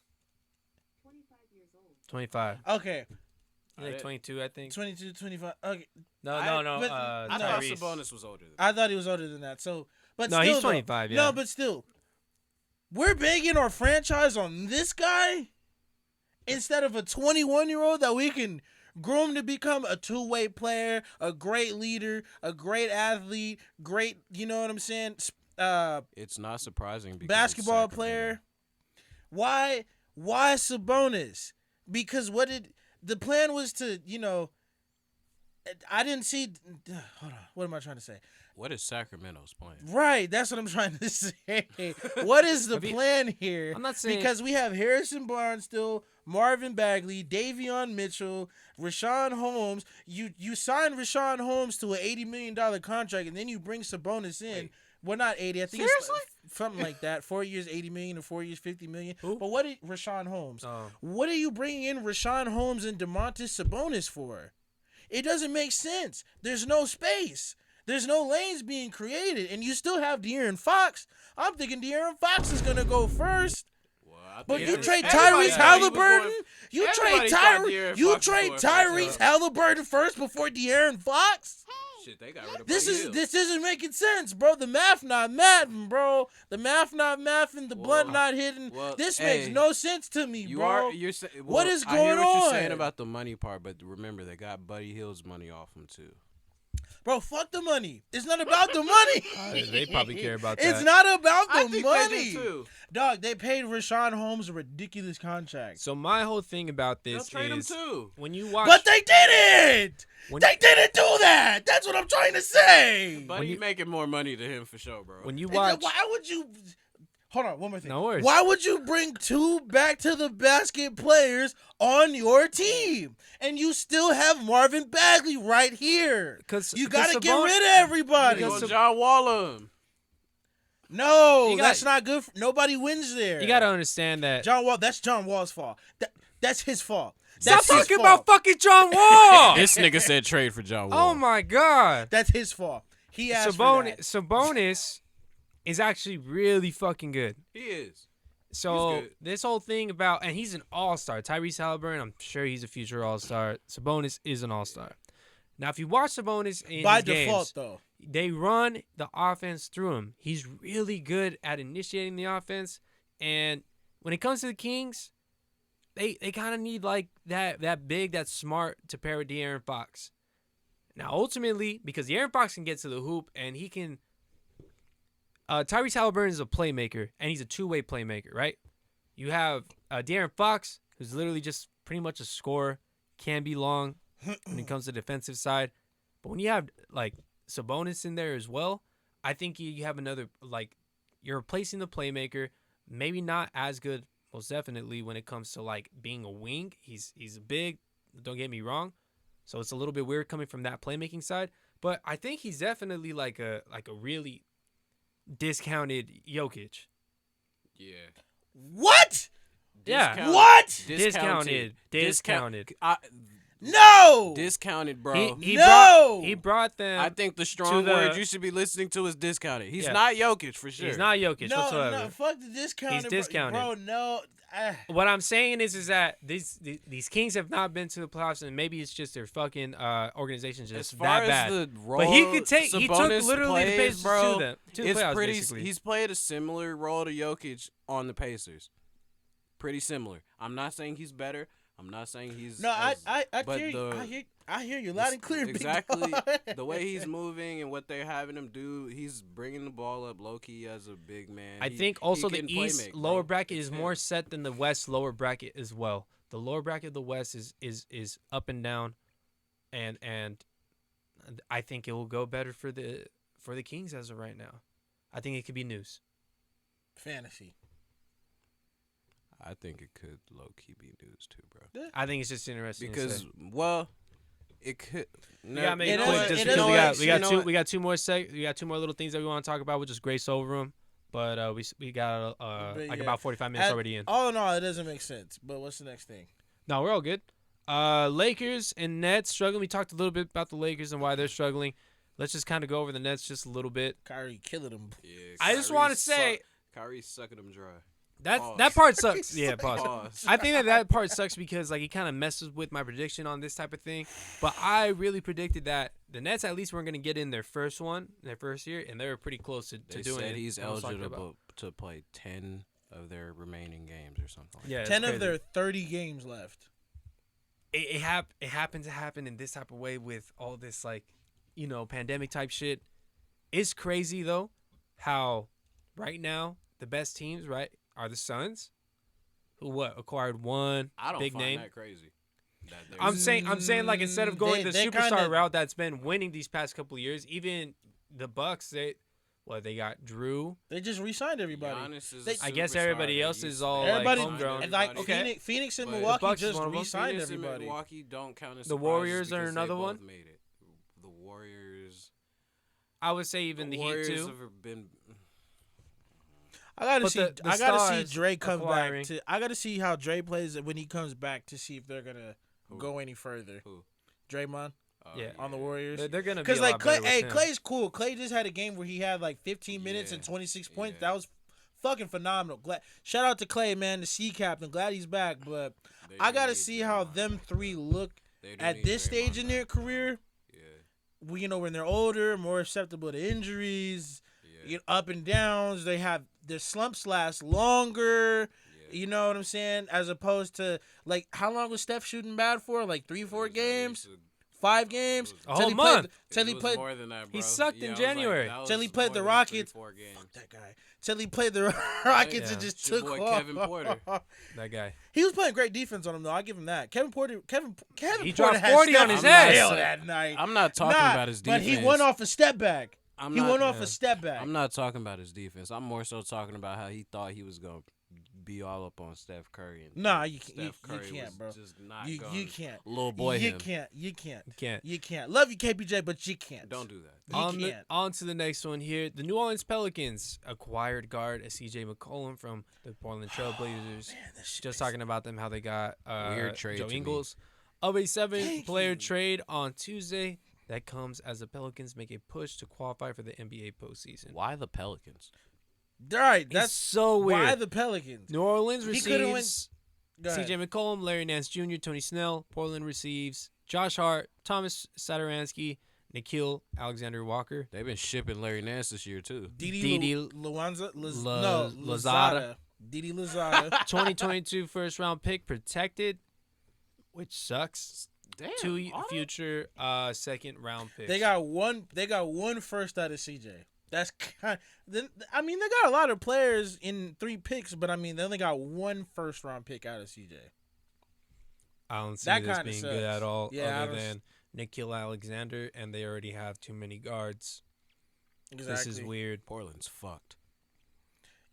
25. Okay. Like 22, I think. 22, 25. Okay. No. I thought Sabonis was older. I thought he was older than that. So, but no, still, he's 25. Yeah. No, but still, we're banking our franchise on this guy instead of a 21-year-old that we can groom to become a two-way player, a great leader, a great athlete, great. You know what I'm saying? It's not surprising. Because basketball player. Why Sabonis? Because the plan was to, I didn't see. Hold on. What am I trying to say? What is Sacramento's plan? Right, that's what I'm trying to say. What is the plan here? I'm not saying because we have Harrison Barnes still, Marvin Bagley, Davion Mitchell, Rashawn Holmes. You signed Rashawn Holmes to an $80 million contract, and then you bring Sabonis in. Wait. Well, not 80. I think Seriously? it's something like that. 4 years, $80 million, or 4 years, $50 million. Who? But what did Rashawn Holmes? Oh. What are you bringing in Rashawn Holmes and DeMontis Sabonis for? It doesn't make sense. There's no space. There's no lanes being created, and you still have De'Aaron Fox. I'm thinking De'Aaron Fox is gonna go first. Well, I But think you every- trade everybody Tyrese thought he was Halliburton. going- You everybody trade thought De'Aaron You Fox was trade going first, Tyrese so- Halliburton first before De'Aaron Fox. Shit, they got rid of This Buddy Hield. isn't making sense, bro. The math not mathing, bro. The math not mathing. The blunt Well, not hitting. well, This hey, makes no sense to me, You bro. are you're saying What is I hear going what you're saying on? about the money part, but remember they got Buddy Hield's money off him too. Bro, fuck the money. It's not about the money. They probably care about It's that. not about I the think money. they did too. Dog, they paid Rashawn Holmes a ridiculous contract. So my whole thing about They'll this trade him is too. when you watch. But they didn't. When- They didn't do that. That's what I'm trying to say. Buddy making more money to him for sure, bro. when you And watch. why would you? Hold on, one more thing. No worries. Why would you bring two back to the basket players on your team and you still have Marvin Bagley right here? Because You gotta get rid of everybody. You Because want John Wall him. No, You got- that's not good. Nobody wins there. You got to understand that. John Wall. That's John Wall's fault. That's his fault. Stop That's his talking fault. about fucking John Wall. This nigga said trade for John Wall. Oh my God. That's his fault. He asked for that. Sabonis is actually really fucking good. He is. So He's good. this whole thing about, and he's an all-star. Tyrese Halliburton, I'm sure he's a future all-star. Sabonis is an all-star. Now, if you watch Sabonis in By his default, games, though. they run the offense through him. He's really good at initiating the offense. And when it comes to the Kings, they kind of need like that big, that smart to pair with De'Aaron Fox. Now, ultimately, because De'Aaron Fox can get to the hoop and he can Tyrese Halliburton is a playmaker, and he's a two-way playmaker, right? You have De'Aaron Fox, who's literally just pretty much a scorer, can be long when it comes to the defensive side. But when you have, like, Sabonis in there as well, I think you have another, like, you're replacing the playmaker, maybe not as good, most definitely, when it comes to, like, being a wing. He's big, don't get me wrong. So it's a little bit weird coming from that playmaking side. But I think he's definitely, like a really discounted Jokic. Yeah. What? Yeah. Discounted. What? Discounted. No. Discounted, bro. He brought them. I think the strong the- word you should be listening to is discounted. He's Yeah. not Jokic for sure. He's not Jokic No, whatsoever. fuck the discounted. He's discounted. Bro, no. What I'm saying is that these Kings have not been to the playoffs, and maybe it's just their fucking organization's As just far that bad. as the role But he could take. He took Sabonis literally the plays, Pacers bro, to the it's playoffs, pretty. basically. He's played a similar role to Jokic on the Pacers. Pretty similar. I'm not saying he's better. I'm not saying he's. No, as- I but hear you. the- I hear you loud and clear. big Exactly. dog. The way he's moving and what they're having him do, he's bringing the ball up low key as a big man. I He- think he also the can East play-make, lower bro. bracket It's is him. more set than the West lower bracket as well. The lower bracket of the West is up and down, and I think it will go better for the Kings as of right now. I think it could be news. Fantasy. I think it could low key be news too, bro. I think it's just interesting to Because say. well, it could. We gotta make it it doesn't- quick just it because doesn't- we got two more we got two more little things that we want to talk about. We'll just grace over them, but we got But like yeah. about 45 minutes already in. All in all, it doesn't make sense. But what's the next thing? No, we're all good. Lakers and Nets struggling. We talked a little bit about the Lakers and why they're struggling. Let's just kind of go over the Nets just a little bit. Kyrie killing him. Yeah, I just Kyrie want to say Kyrie's sucking them dry. that Pause. part sucks. Yeah, pause. Pause. I think that part sucks because like it kind of messes with my prediction on this type of thing. But I really predicted that the Nets at least weren't going to get in their first year, and they were pretty close to They doing said it. he's I was talking eligible about. to play 10 of their remaining games or something. Like Yeah, it's 10 of crazy. their 30 games left. It happened to happen in this type of way with all this like, pandemic type shit. It's crazy though how right now the best teams are the Suns, who acquired one I don't big find name. that crazy. I'm saying like instead of going the superstar kinda, route that's been winning these past couple of years, even the Bucks, they got Drew. They just re-signed everybody. I guess everybody else is all everybody, like homegrown. Like okay. Phoenix and But Milwaukee Bucks is just one of them. re-signed Phoenix and everybody. Milwaukee don't count as The Warriors are because they another both one? Made it. The Warriors. I would say even the Warriors Heat too. have been. I gotta But see. the I gotta see stars Dre come acquiring. back. I gotta see how Dre plays when he comes back to see if they're gonna go any further. Who? Draymond Yeah. on the Warriors. They're gonna be Because a like lot Clay, better with him. Clay's cool. Clay just had a game where he had like 15 minutes and 26 points. Yeah. That was fucking phenomenal. Shout out to Clay, man, the C captain. Glad he's back. But I gotta see how them three look at this stage in their career. Yeah. When they're older, more susceptible to injuries, up and downs. They have their slumps last longer. You know what I'm saying? As opposed to like, how long was Steph shooting bad for? Like 3-4 games, 5 games. A whole month. Till he played. More than that, bro. He sucked in January. Till he played the Rockets. Fuck that guy. Till he played the Rockets and just took boy off. Kevin Porter. That guy. He was playing great defense on him though. I give him that. Kevin Porter He Porter dropped had 40 Steph on his nailed ass. that night. I'm not talking about his defense. But he went off a step back. I'm not talking about his defense. I'm more so talking about how he thought he was going to be all up on Steph Curry. And Nah, you Steph Curry can't, bro. Just not You going, can't. Little boy You him. can't. You can't. Love you, KPJ, but you can't. Don't do that. On to the next one here. The New Orleans Pelicans acquired guard CJ McCollum from the Portland Trailblazers. Just talking about them, how they got Weird trade Joe to me. Ingles. Of a 7-player trade on Tuesday. That comes as the Pelicans make a push to qualify for the NBA postseason. Why the Pelicans? All right, That's that's so weird. why the Pelicans. New Orleans He coulda receives Go ahead. CJ McCollum, Larry Nance Jr., Tony Snell. Portland receives Josh Hart, Thomas Satoransky, Nikhil Alexander-Walker. They've been shipping Larry Nance this year, too. Didi Lozada. Didi Lozada. 2022 first-round pick protected, which sucks. Damn. 2 future second-round picks. They got one first out of CJ. That's kind. I mean, they got a lot of players in 3 picks, but I mean, they only got 1 first-round pick out of CJ. I don't see That this kinda being sucks. good at all, Yeah, other than Nikhil Alexander, and they already have too many guards. Exactly. This is weird. Portland's fucked.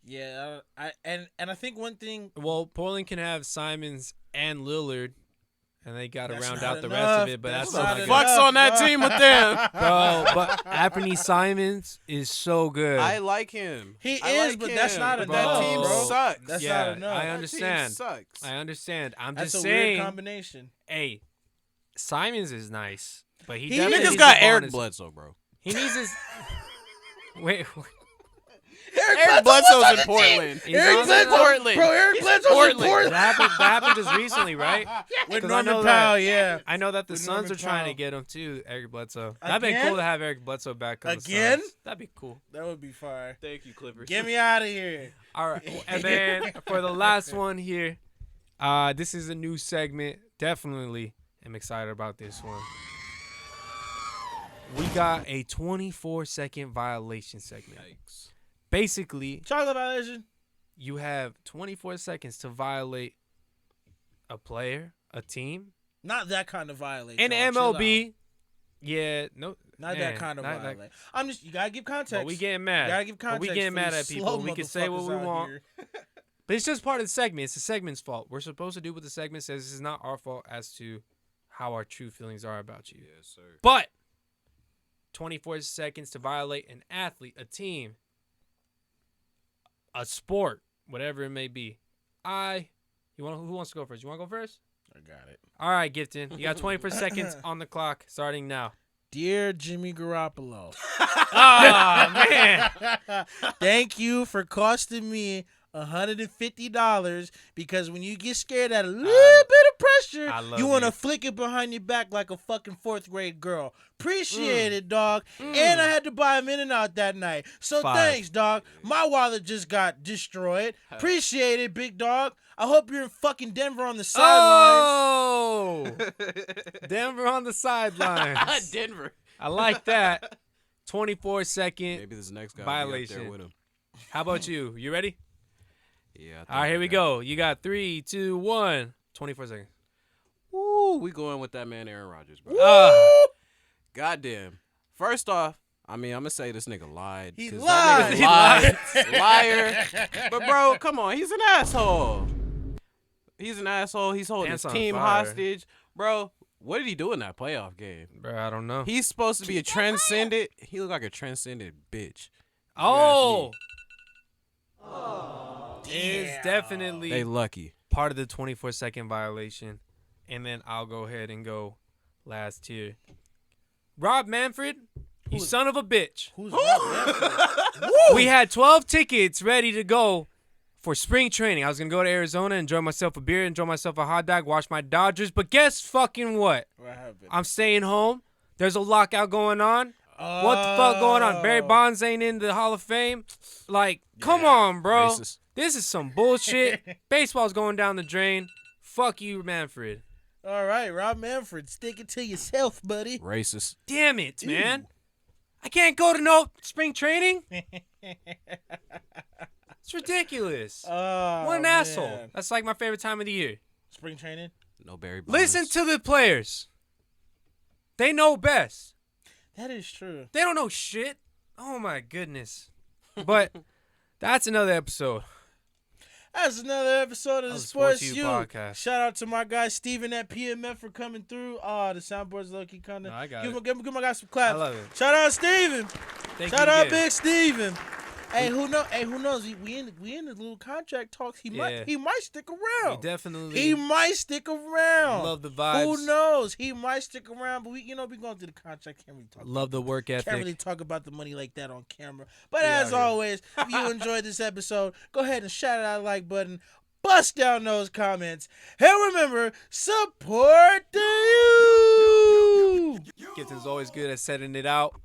Yeah, I think one thing. Well, Portland can have Simons and Lillard, and they got to That's round not out the enough. rest of it. But That's that's not not enough. Fuck's on that team with them. bro. But Anthony Simons is so good. I like him. He I is, like but him. that's not But enough, That team bro. sucks. That's yeah, not enough. I That team understand. sucks. I understand. I'm That's just a weird saying. combination. Hey, Simons is nice, but he He definitely is. Niggas needs got the ball in Eric his- Bledsoe, bro. He needs his. Wait. Eric Bledsoe's in Portland. He's Eric on Bledsoe, the- Portland. bro. Eric Bledsoe's in Portland. Portland. That happened just recently, right? With 'Cause I know Norman that- Powell, yeah. I know that the With Suns Norman are trying to Powell. get him too, Eric Bledsoe. That'd be Again? cool to have Eric Bledsoe back on the Again? Suns. That'd be cool. That would be fire. Thank you, Clippers. Get me out of here. All right, and then for the last one here, this is a new segment. Definitely am excited about this one. We got a 24-second violation segment. Yikes. Basically, Chocolate violation. you have 24 seconds to violate a player, a team. Not that kind of violation. In MLB, yeah, no. Not man, that kind of not that- violation. I'm just. You gotta give context. But we getting mad. You gotta give But context. we getting for mad these at people. slow We can say what motherfuckers we out want. here. But it's just part of the segment. It's the segment's fault. We're supposed to do what the segment says. This is not our fault as to how our true feelings are about you. Yes, sir. But 24 seconds to violate an athlete, a team, a sport, whatever it may be. Who wants to go first? You want to go first? I got it. All right, Gifton. You got 24 seconds on the clock starting now. Dear Jimmy Garoppolo, Oh, man. thank you for costing me $150 because when you get scared at a little bit of pressure, I love you want to you. flick it behind your back like a fucking 4th grade girl. Appreciate it, dog. And I had to buy him In-N-Out that night. So 5. thanks, dog. My wallet just got destroyed. Appreciate it, big dog. I hope you're in fucking Denver on the sidelines. Oh! Denver on the sidelines. Denver. I like that. 24-second Maybe this next guy violation. will be up there with him. How about you? You ready? Yeah. All right, here we go. You got 3, 2, 1. 24 seconds. Ooh. Woo, we going with that man Aaron Rodgers, bro. Goddamn. First off, I mean, I'm gonna say this nigga lied. He 'cause lied. That nigga lied. Liar. But bro, come on, he's an asshole. He's an asshole. He's holding Pants his on team fire. hostage, bro. What did he do in that playoff game? Bro, I don't know. He's supposed to be a transcendent. He looked like a transcendent bitch. Oh, Damn. it's definitely They lucky. part of the 24-second violation. And then I'll go ahead and go last tier. Rob Manfred, you son of a bitch. Who's Rob We had 12 tickets ready to go for spring training. I was going to go to Arizona, enjoy myself a beer, enjoy myself a hot dog, watch my Dodgers. But guess fucking what? What happened? I'm staying home. There's a lockout going on. What the fuck going on? Barry Bonds ain't in the Hall of Fame. Like, come on, bro. Racist. This is some bullshit. Baseball's going down the drain. Fuck you, Manfred. All right, Rob Manfred, stick it to yourself, buddy. Racist. Damn it, man. I can't go to no spring training. It's ridiculous. Oh, What an man. asshole. That's like my favorite time of the year. Spring training? No Barry Bonds. Listen to the players. They know best. That is true. They don't know shit. Oh, my goodness. But that's another episode. That's another episode of the Of the Sports Sports U. U podcast. Shout out to my guy Steven at PMF for coming through. Oh, the soundboard's low-key kind of. No, I got Give my guy some claps. I love it. Shout out Steven. Thank Shout you out again. Big Steven. Hey, who knows? We in the little contract talks. He might stick We around. definitely He might stick around. love the vibes. Who knows? He might stick around, but we going through the contract. Can't really talk. Love the work Can't really ethic. talk about the money like that on camera. But Yeah, as yeah. always, if you enjoyed this episode, go ahead and shout out that like button. Bust down those comments. And remember, support the you. Gifton's always good at setting it out.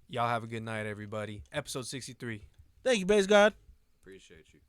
Y'all have a good night, everybody. Episode 63. Thank you, Base God. Appreciate you.